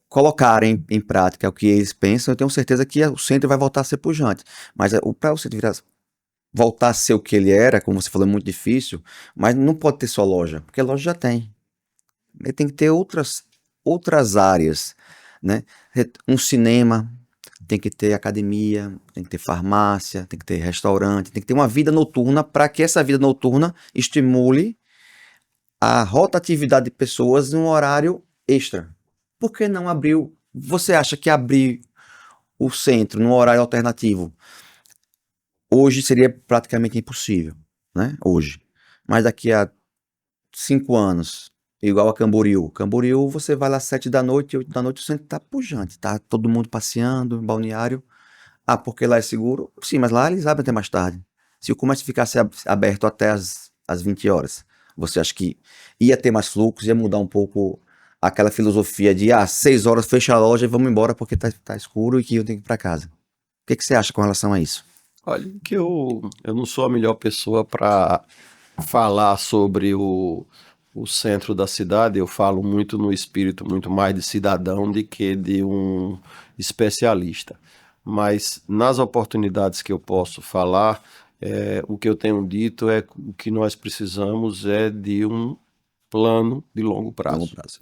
colocarem em prática o que eles pensam, eu tenho certeza que o centro vai voltar a ser pujante. Mas para o centro voltar a ser o que ele era, como você falou, é muito difícil, mas não pode ter só loja, porque a loja já tem. Ele tem que ter outras áreas, né? Um cinema, tem que ter academia, tem que ter farmácia, tem que ter restaurante, tem que ter uma vida noturna para que essa vida noturna estimule a rotatividade de pessoas em um horário extra. Por que não abriu? Você acha que abrir o centro num horário alternativo hoje seria praticamente impossível, né? Hoje. Mas daqui a 5 anos, igual a Camboriú. Camboriú, você vai lá às 7 da noite, 8 da noite, o centro tá pujante, tá todo mundo passeando, em balneário. Ah, porque lá é seguro? Sim, mas lá eles abrem até mais tarde. Se o comércio ficasse aberto até as 20 horas, você acha que ia ter mais fluxo, ia mudar um pouco aquela filosofia de 6 horas fecha a loja e vamos embora porque tá escuro e que eu tenho que ir para casa. O que você acha com relação a isso? Olha, que eu não sou a melhor pessoa para falar sobre o centro da cidade. Eu falo muito no espírito, muito mais de cidadão do que de um especialista. Mas nas oportunidades que eu posso falar, o que eu tenho dito é que o que nós precisamos é de um plano de longo prazo. Longo prazo.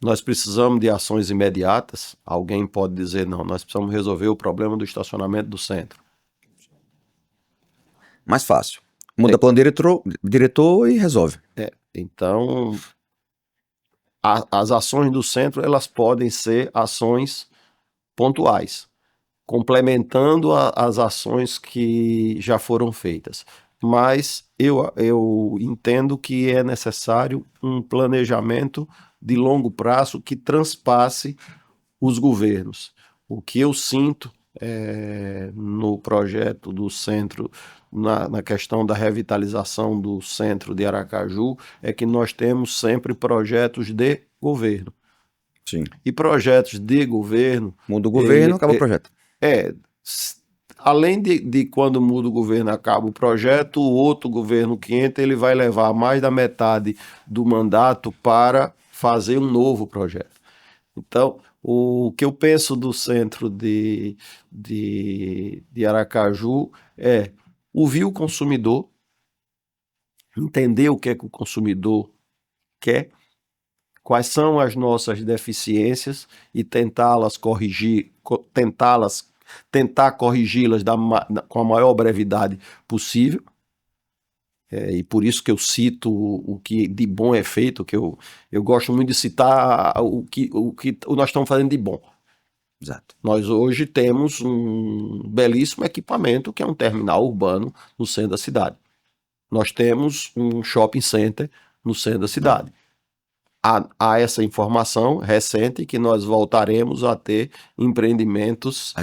Nós precisamos de ações imediatas. Alguém pode dizer, não, nós precisamos resolver o problema do estacionamento do centro. Mais fácil. Muda plano diretor e resolve. Então, as ações do centro, elas podem ser ações pontuais, complementando as ações que já foram feitas. Mas eu entendo que é necessário um planejamento de longo prazo que transpasse os governos. O que eu sinto no projeto do centro, na questão da revitalização do centro de Aracaju, é que nós temos sempre projetos de governo. Sim. E projetos de governo... Muda o governo, acaba o projeto. Além de quando muda o governo, acaba o projeto, o outro governo que entra, ele vai levar mais da metade do mandato para fazer um novo projeto. Então, o que eu penso do centro de Aracaju é ouvir o consumidor, entender o que é que o consumidor quer, quais são as nossas deficiências e tentá-las corrigir, tentar corrigi-las com a maior brevidade possível. E por isso que eu cito o que de bom é feito, que eu gosto muito de citar o que nós estamos fazendo de bom. Exato. Nós hoje temos um belíssimo equipamento, que é um terminal urbano no centro da cidade. Nós temos um shopping center no centro da cidade. Há essa informação recente que nós voltaremos a ter empreendimentos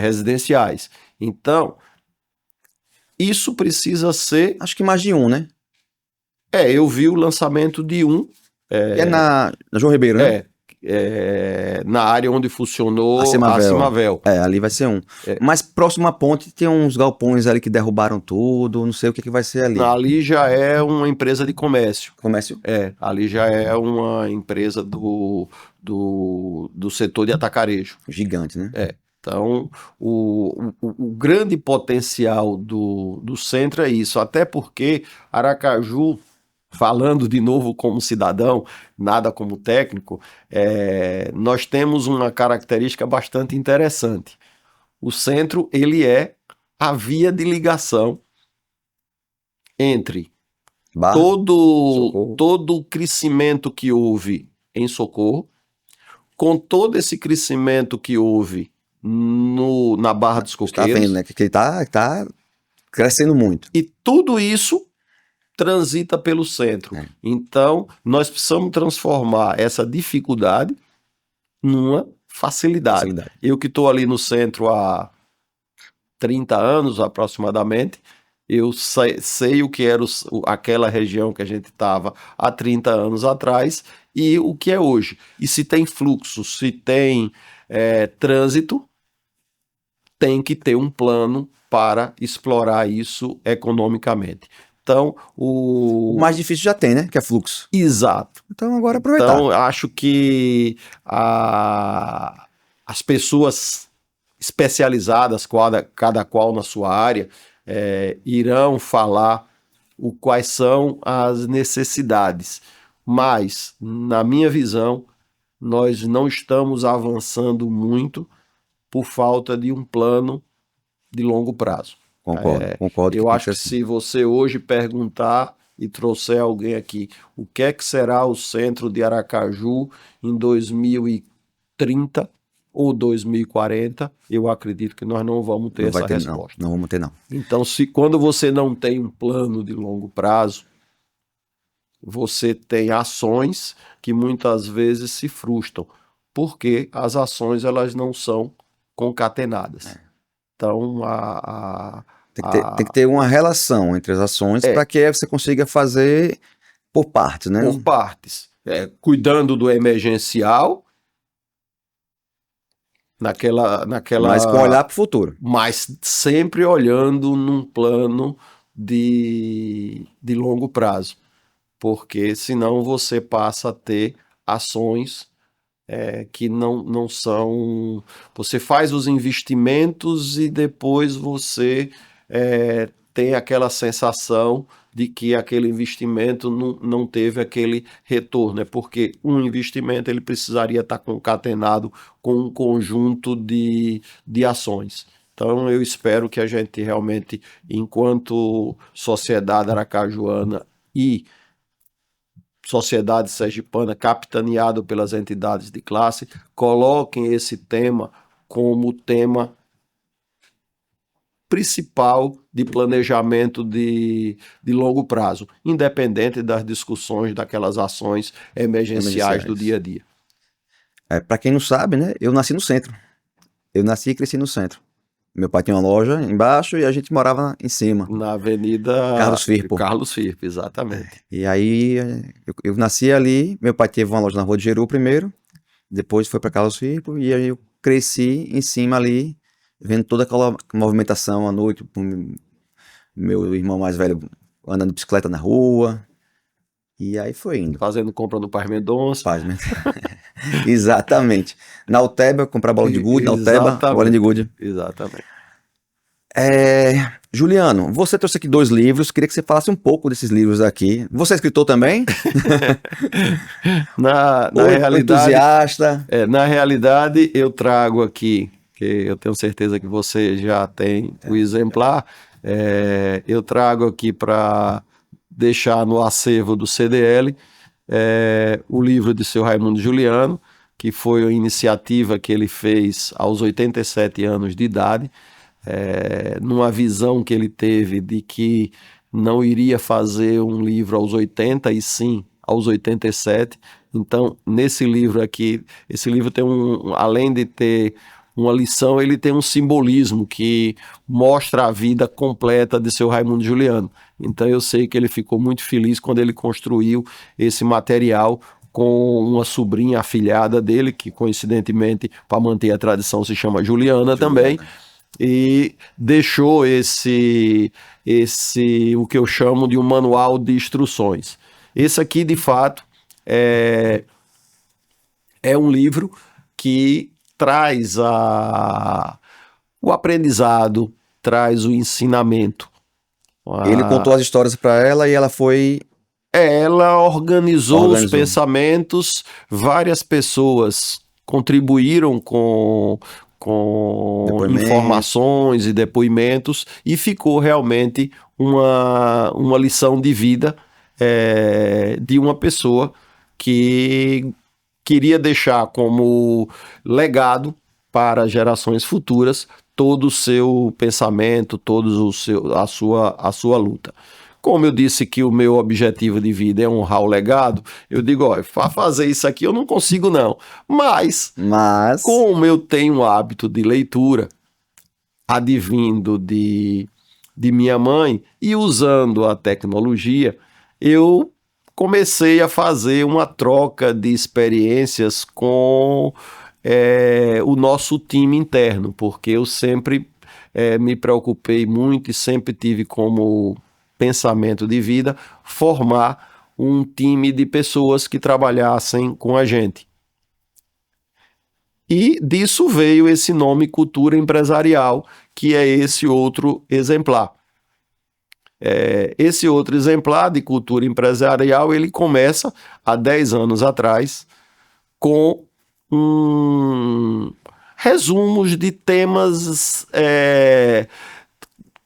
residenciais. Então, isso precisa ser... Acho que mais de um, né? Eu vi o lançamento de um. Que é na João Ribeiro, né? Na área onde funcionou a Cimavel. Ali vai ser um. Mas próximo à ponte tem uns galpões ali que derrubaram tudo, não sei o que vai ser ali. Ali já é uma empresa de comércio. Comércio? Ali já é uma empresa do setor de atacarejo. Gigante, né? Então, o grande potencial do centro é isso, até porque Aracaju, falando de novo como cidadão, nada como técnico, nós temos uma característica bastante interessante. O centro, ele é a via de ligação entre todo o crescimento que houve em Socorro, com todo esse crescimento que houve na Barra dos Coqueiros. Está vendo, né? Que ele tá crescendo muito. E tudo isso transita pelo centro. Então, nós precisamos transformar essa dificuldade numa facilidade. Eu que estou ali no centro há 30 anos aproximadamente, eu sei o que era aquela região que a gente estava há 30 anos atrás e o que é hoje. E se tem fluxo, se tem trânsito, tem que ter um plano para explorar isso economicamente. Então, O mais difícil já tem, né? Que é fluxo. Exato. Então agora aproveitar. Então, acho que as pessoas especializadas, cada qual na sua área, irão falar quais são as necessidades. Mas, na minha visão, nós não estamos avançando muito por falta de um plano de longo prazo. Concordo. Eu acho que se você hoje perguntar e trouxer alguém aqui, o que é que será o centro de Aracaju em 2030 ou 2040, eu acredito que nós não vamos ter essa resposta. Não vamos ter, não. Então, quando você não tem um plano de longo prazo, você tem ações que muitas vezes se frustram, porque as ações elas não são concatenadas. Então, tem que ter uma relação entre as ações para que você consiga fazer por partes, né? Por partes. Cuidando do emergencial, naquela... Mas com olhar para o futuro. Mas sempre olhando num plano de longo prazo. Porque senão você passa a ter ações que não são... Você faz os investimentos e depois você tem aquela sensação de que aquele investimento não teve aquele retorno. É porque um investimento ele precisaria estar concatenado com um conjunto de ações. Então eu espero que a gente realmente, enquanto sociedade aracajuana e sociedade sergipana, capitaneado pelas entidades de classe, coloquem esse tema como tema principal de planejamento de longo prazo, independente das discussões daquelas ações emergenciais do dia a dia. Para quem não sabe, né, eu nasci no centro. Eu nasci e cresci no centro. Meu pai tinha uma loja embaixo e a gente morava em cima. Na Avenida Carlos Firpo. Carlos Firpo, exatamente. E aí eu nasci ali, meu pai teve uma loja na Rua de Jeru primeiro, depois foi para Carlos Firpo e aí eu cresci em cima ali, vendo toda aquela movimentação à noite, meu irmão mais velho andando de bicicleta na rua, e aí foi indo. Fazendo compra no Paz Mendonça. Exatamente. Na Uteba, comprar bola de gude, na Uteba, bola de gude. Exatamente. Juliano, você trouxe aqui 2 livros, queria que você falasse um pouco desses livros aqui. Você é escritor também? na realidade, entusiasta? Na realidade, eu trago aqui, que eu tenho certeza que você já tem o exemplar, eu trago aqui para deixar no acervo do CDL o livro de seu Raimundo Juliano, que foi a iniciativa que ele fez aos 87 anos de idade, numa visão que ele teve de que não iria fazer um livro aos 80 e sim aos 87. Então, nesse livro aqui, esse livro tem além de ter uma lição, ele tem um simbolismo que mostra a vida completa de seu Raimundo Juliano. Então eu sei que ele ficou muito feliz quando ele construiu esse material com uma sobrinha afilhada dele, que coincidentemente, para manter a tradição, se chama Juliana também, e deixou esse o que eu chamo de um manual de instruções. Esse aqui, de fato, é um livro que traz o aprendizado, traz o ensinamento. Ele contou as histórias para ela e ela foi... Ela organizou os pensamentos, várias pessoas contribuíram com informações e depoimentos e ficou realmente uma lição de vida de uma pessoa que queria deixar como legado para gerações futuras todo o seu pensamento, a sua luta. Como eu disse que o meu objetivo de vida é honrar o legado, eu digo, olha, para fazer isso aqui eu não consigo não. Mas como eu tenho um hábito de leitura, advindo de minha mãe, e usando a tecnologia, eu comecei a fazer uma troca de experiências com o nosso time interno, porque eu sempre me preocupei muito e sempre tive como pensamento de vida formar um time de pessoas que trabalhassem com a gente. E disso veio esse nome Cultura Empresarial, que é esse outro exemplar. Esse outro exemplar de cultura empresarial, ele começa há 10 anos atrás com resumos de temas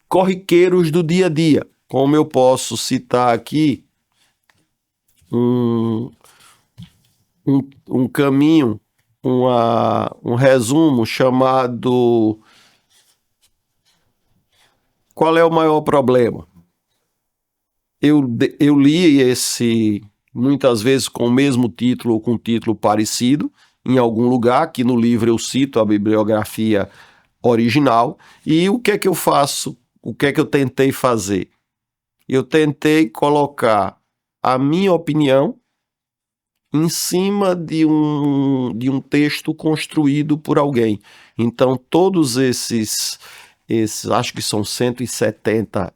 corriqueiros do dia a dia. Como eu posso citar aqui um caminho, um resumo chamado Qual é o maior problema? Eu li esse, muitas vezes com o mesmo título ou com um título parecido, em algum lugar, aqui no livro eu cito a bibliografia original, e o que é que eu faço? O que é que eu tentei fazer? Eu tentei colocar a minha opinião em cima de um texto construído por alguém. Então, todos esses acho que são 170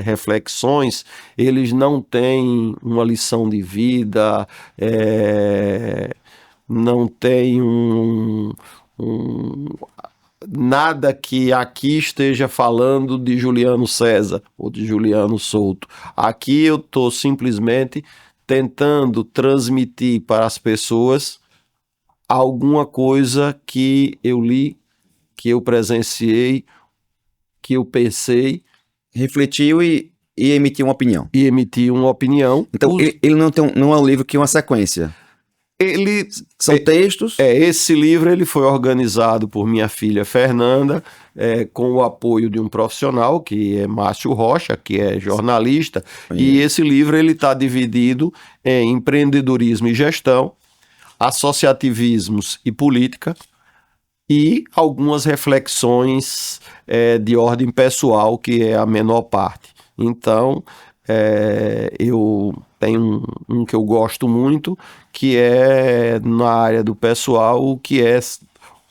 reflexões, eles não têm uma lição de vida, não tem nada que aqui esteja falando de Juliano César ou de Juliano Souto. Aqui eu estou simplesmente tentando transmitir para as pessoas alguma coisa que eu li, que eu presenciei, que eu pensei. Refletiu e emitiu uma opinião. E emitir uma opinião. Então, ele não é um livro que é uma sequência. São textos. Esse livro ele foi organizado por minha filha Fernanda, com o apoio de um profissional, que é Márcio Rocha, que é jornalista. E esse livro ele está dividido em empreendedorismo e gestão, associativismos e política, e algumas reflexões de ordem pessoal, que é a menor parte. Então, eu tenho um que eu gosto muito, que é na área do pessoal, que é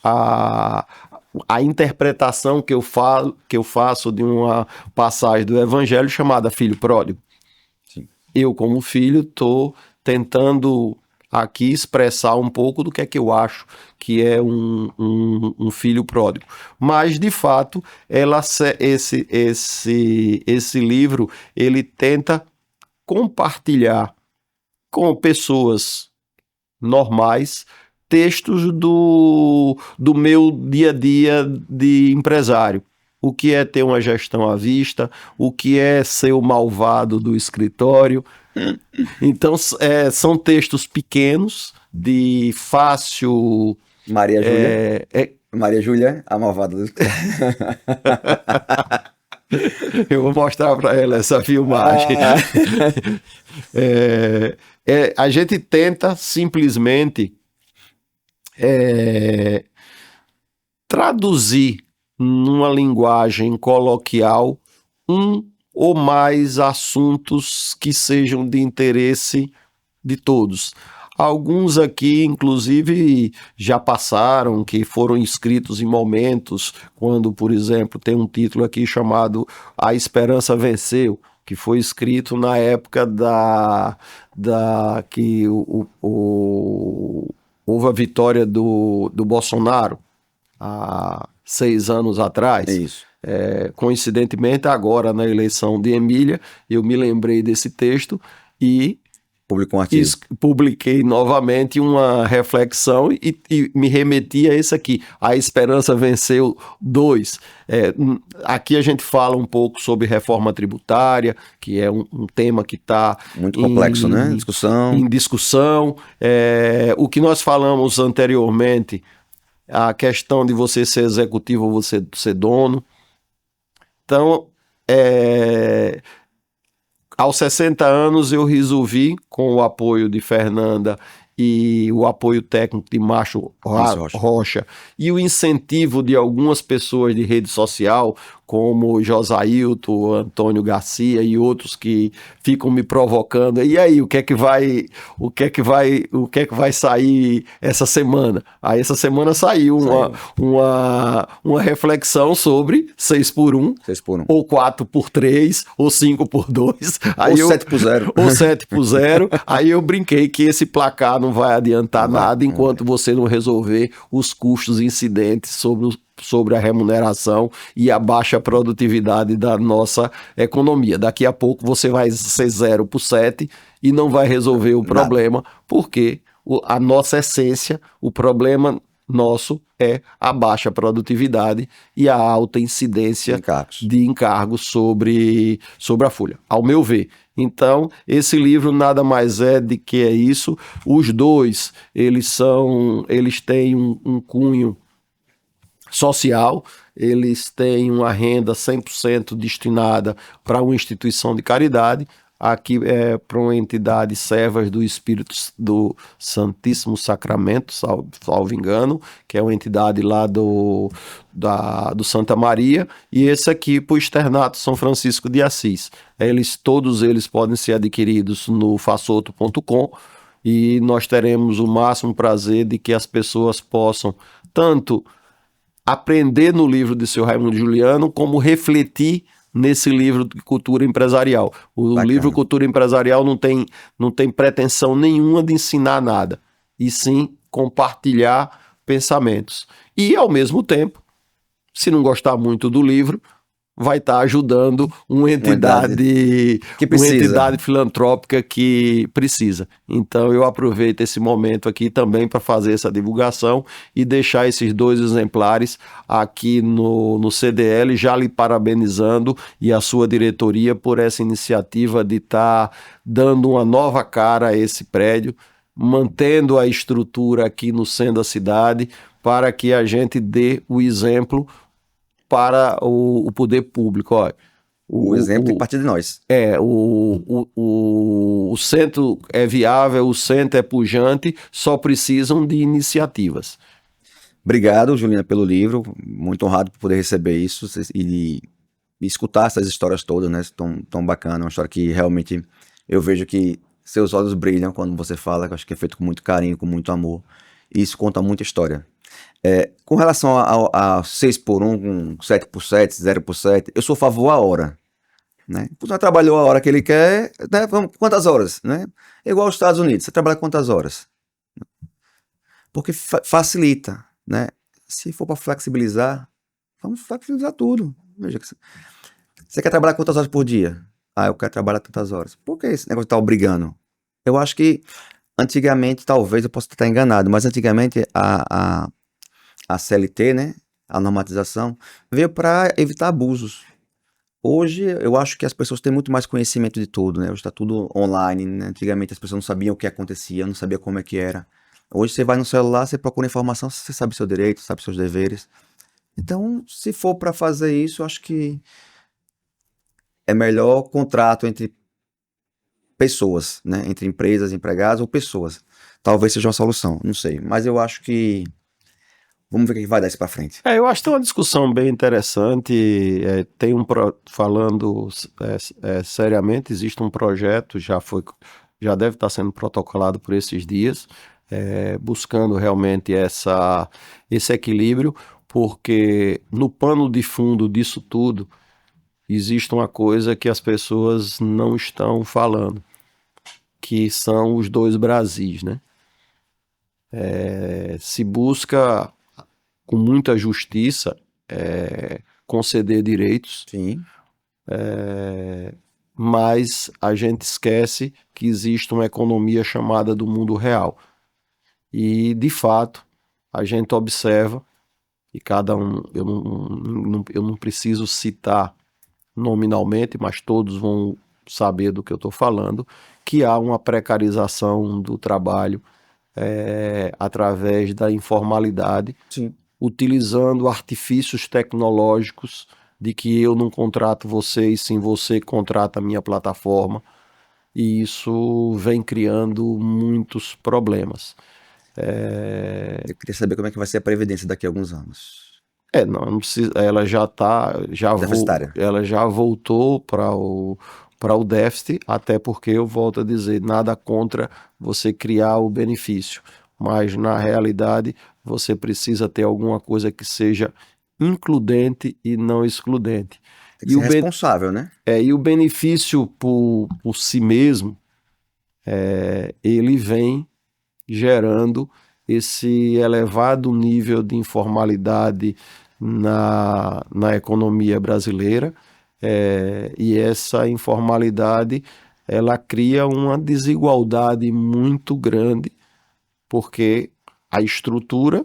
a interpretação que eu faço de uma passagem do Evangelho chamada Filho Pródigo. Sim. Eu, como filho, estou tentando aqui expressar um pouco do que é que eu acho que é um filho pródigo. Mas, de fato, esse livro, ele tenta compartilhar com pessoas normais textos do meu dia a dia de empresário. O que é ter uma gestão à vista, o que é ser o malvado do escritório. Então, são textos pequenos, de fácil... Maria Júlia. Maria Júlia, a malvada do... Eu vou mostrar para ela essa filmagem. A gente tenta simplesmente traduzir numa linguagem coloquial um ou mais assuntos que sejam de interesse de todos. Alguns aqui, inclusive, já passaram, que foram escritos em momentos, quando, por exemplo, tem um título aqui chamado A Esperança Venceu, que foi escrito na época que houve a vitória do Bolsonaro, há 6 anos atrás. É isso. Coincidentemente, agora na eleição de Emília, eu me lembrei desse texto e publicou um artigo. Publiquei novamente uma reflexão e me remeti a esse aqui, A Esperança Venceu 2. Aqui a gente fala um pouco sobre reforma tributária, que é um tema que está muito complexo, né? Em discussão. O que nós falamos anteriormente, a questão de você ser executivo ou você ser dono. Então, aos 60 anos eu resolvi, com o apoio de Fernanda e o apoio técnico de Márcio Rocha e o incentivo de algumas pessoas de rede social, como Josailton, Antônio Garcia e outros que ficam me provocando. E aí, o que é que vai sair essa semana? Aí essa semana saiu uma reflexão sobre 6x1, 6x1. ou 4x3, ou 5x2, aí ou 7x0. Ou 7x0. Aí eu brinquei que esse placar não vai adiantar nada enquanto você não resolver os custos incidentes sobre a remuneração e a baixa produtividade da nossa economia. Daqui a pouco você vai ser 0 por 7 e não vai resolver o problema, porque a nossa essência, o problema nosso é a baixa produtividade e a alta incidência de encargos sobre a folha, ao meu ver. Então, esse livro nada mais é de que é isso. Os dois, eles têm um cunho social, eles têm uma renda 100% destinada para uma instituição de caridade. Aqui é para uma entidade Servas do Espírito do Santíssimo Sacramento, salvo engano, que é uma entidade lá do Santa Maria, e esse aqui para o Externato São Francisco de Assis. Todos eles podem ser adquiridos no façoto.com, e nós teremos o máximo prazer de que as pessoas possam tanto aprender no livro de seu Raimundo Juliano, como refletir nesse livro de cultura empresarial. O livro Cultura Empresarial não tem pretensão nenhuma de ensinar nada, e sim compartilhar pensamentos. E, ao mesmo tempo, se não gostar muito do livro, vai estar ajudando uma entidade filantrópica que precisa. Então eu aproveito esse momento aqui também para fazer essa divulgação e deixar esses 2 exemplares aqui no CDL, já lhe parabenizando e a sua diretoria por essa iniciativa de estar dando uma nova cara a esse prédio, mantendo a estrutura aqui no centro da cidade, para que a gente dê o exemplo para o poder público. Olha, o exemplo tem que partir de nós. O centro é viável, o centro é pujante, só precisam de iniciativas. Obrigado, Juliana, pelo livro. Muito honrado por poder receber isso e escutar essas histórias todas, né? Tão bacana. Uma história que realmente eu vejo que seus olhos brilham quando você fala, que eu acho que é feito com muito carinho, com muito amor. E isso conta muita história. Com relação a 6x1, 7x7, 0x7, eu sou a favor a hora, né? Você trabalhou a hora que ele quer, né? Quantas horas, né? Igual aos Estados Unidos, você trabalha quantas horas? Porque facilita, né? Se for para flexibilizar, vamos flexibilizar tudo. Veja, você quer trabalhar quantas horas por dia? Eu quero trabalhar tantas horas. Por que esse negócio tá obrigando? Eu acho que antigamente, talvez eu possa estar enganado, mas antigamente a CLT, né, a normatização, veio para evitar abusos. Hoje, eu acho que as pessoas têm muito mais conhecimento de tudo, né? Hoje está tudo online, né? Antigamente as pessoas não sabiam o que acontecia, não sabiam como é que era. Hoje você vai no celular, você procura informação, você sabe seu direito, sabe seus deveres. Então, se for para fazer isso, eu acho que é melhor contrato entre pessoas, né? Entre empresas, empregados ou pessoas. Talvez seja uma solução, não sei. Mas eu acho que vamos ver o que vai dar isso para frente. Eu acho que tem uma discussão bem interessante. Falando seriamente, existe um projeto, já deve estar sendo protocolado por esses dias, buscando realmente esse equilíbrio, porque no pano de fundo disso tudo existe uma coisa que as pessoas não estão falando, que são os 2 Brasis, né? Se busca com muita justiça conceder direitos, Sim. Mas a gente esquece que existe uma economia chamada do mundo real. E, de fato, a gente observa, e cada um, eu não preciso citar nominalmente, mas todos vão saber do que eu estou falando, que há uma precarização do trabalho através da informalidade. Sim. Utilizando artifícios tecnológicos de que eu não contrato você e sim você contrata a minha plataforma. e isso vem criando muitos problemas. Eu queria saber como é que vai ser a Previdência daqui a alguns anos. Não precisa, ela já tá, Deficitária. ela já voltou para o déficit, até porque eu volto a dizer, nada contra você criar o benefício, mas na realidade você precisa ter alguma coisa que seja includente e não excludente. Tem que E ser o, ben- responsável, né? e o benefício por si mesmo, ele vem gerando esse elevado nível de informalidade na economia brasileira, e essa informalidade ela cria uma desigualdade muito grande, porque a estrutura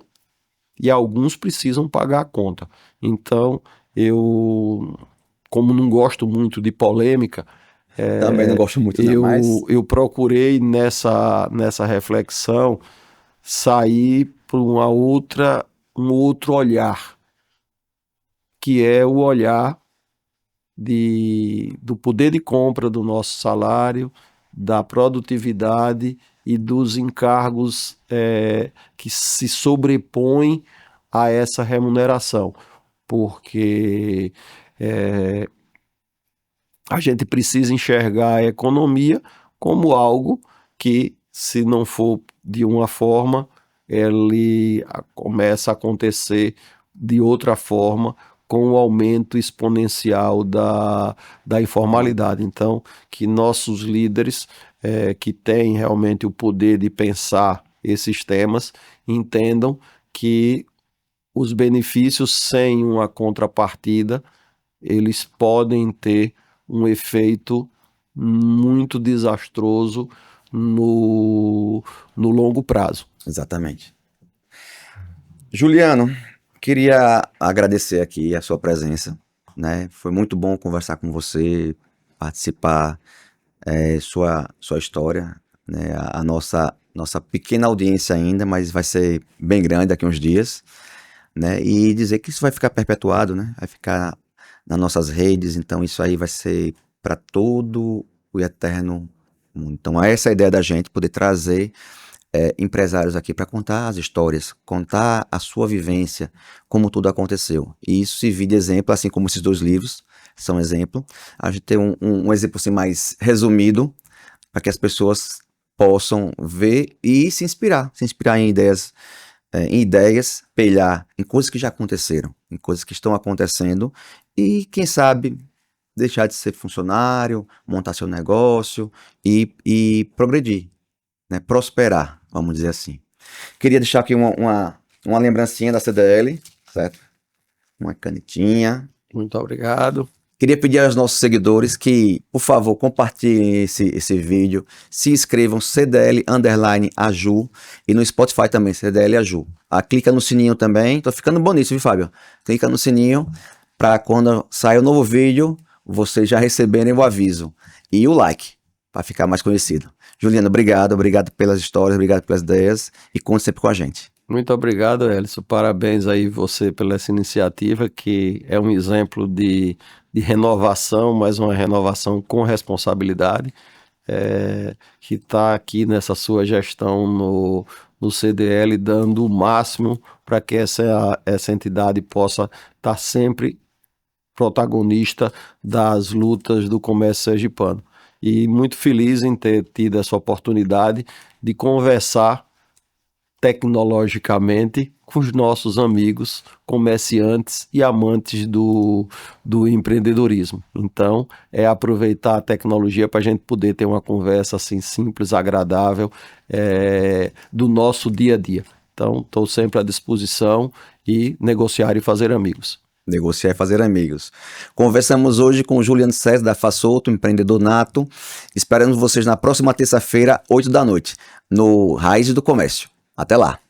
e alguns precisam pagar a conta. Então, eu, como não gosto muito de polêmica, Também não gosto muito, não, mas eu procurei nessa reflexão sair para um outro olhar, que é o olhar do poder de compra do nosso salário, da produtividade e dos encargos que se sobrepõem a essa remuneração, porque a gente precisa enxergar a economia como algo que, se não for de uma forma, ele começa a acontecer de outra forma, com o aumento exponencial da informalidade. Então, que nossos líderes, que têm realmente o poder de pensar esses temas, entendam que os benefícios sem uma contrapartida, eles podem ter um efeito muito desastroso no longo prazo. exatamente. Juliano, queria agradecer aqui a sua presença, né? Foi muito bom conversar com você, participar sua história, né? A nossa pequena audiência ainda, mas vai ser bem grande daqui a uns dias, né? E dizer que isso vai ficar perpetuado, né? Vai ficar nas nossas redes, então isso aí vai ser para todo o eterno mundo. Então essa é a ideia da gente, poder trazer empresários aqui para contar as histórias, contar a sua vivência, como tudo aconteceu. E isso servir de exemplo, assim como esses dois livros são exemplo. A gente tem um exemplo assim, mais resumido, para que as pessoas possam ver e se inspirar em ideias, espelhar em coisas que já aconteceram, em coisas que estão acontecendo e, quem sabe, deixar de ser funcionário, montar seu negócio e progredir, né? Prosperar, vamos dizer assim. Queria deixar aqui uma lembrancinha da CDL, certo? Uma canetinha. Muito obrigado. Queria pedir aos nossos seguidores que, por favor, compartilhem esse vídeo, se inscrevam CDL_Aju e no Spotify também, CDL Aju. Clica no sininho também, tô ficando bom nisso, viu, Fábio? Clica no sininho para quando sair o novo vídeo, vocês já receberem o aviso. E o like, para ficar mais conhecido. Juliano, obrigado pelas histórias, obrigado pelas ideias e conte sempre com a gente. Muito obrigado, Elcio. Parabéns aí você pela essa iniciativa, que é um exemplo de renovação, mas uma renovação com responsabilidade, que está aqui nessa sua gestão no CDL, dando o máximo para que essa entidade possa estar sempre protagonista das lutas do comércio sergipano. E muito feliz em ter tido essa oportunidade de conversar tecnologicamente com os nossos amigos comerciantes e amantes do empreendedorismo. Então, é aproveitar a tecnologia para a gente poder ter uma conversa assim simples, agradável, do nosso dia a dia. Então, estou sempre à disposição e negociar e fazer amigos. Negociar e fazer amigos. Conversamos hoje com o Juliano César da Fassolto, empreendedor nato. Esperamos vocês na próxima terça-feira, 8 da noite, no Raiz do Comércio. Até lá!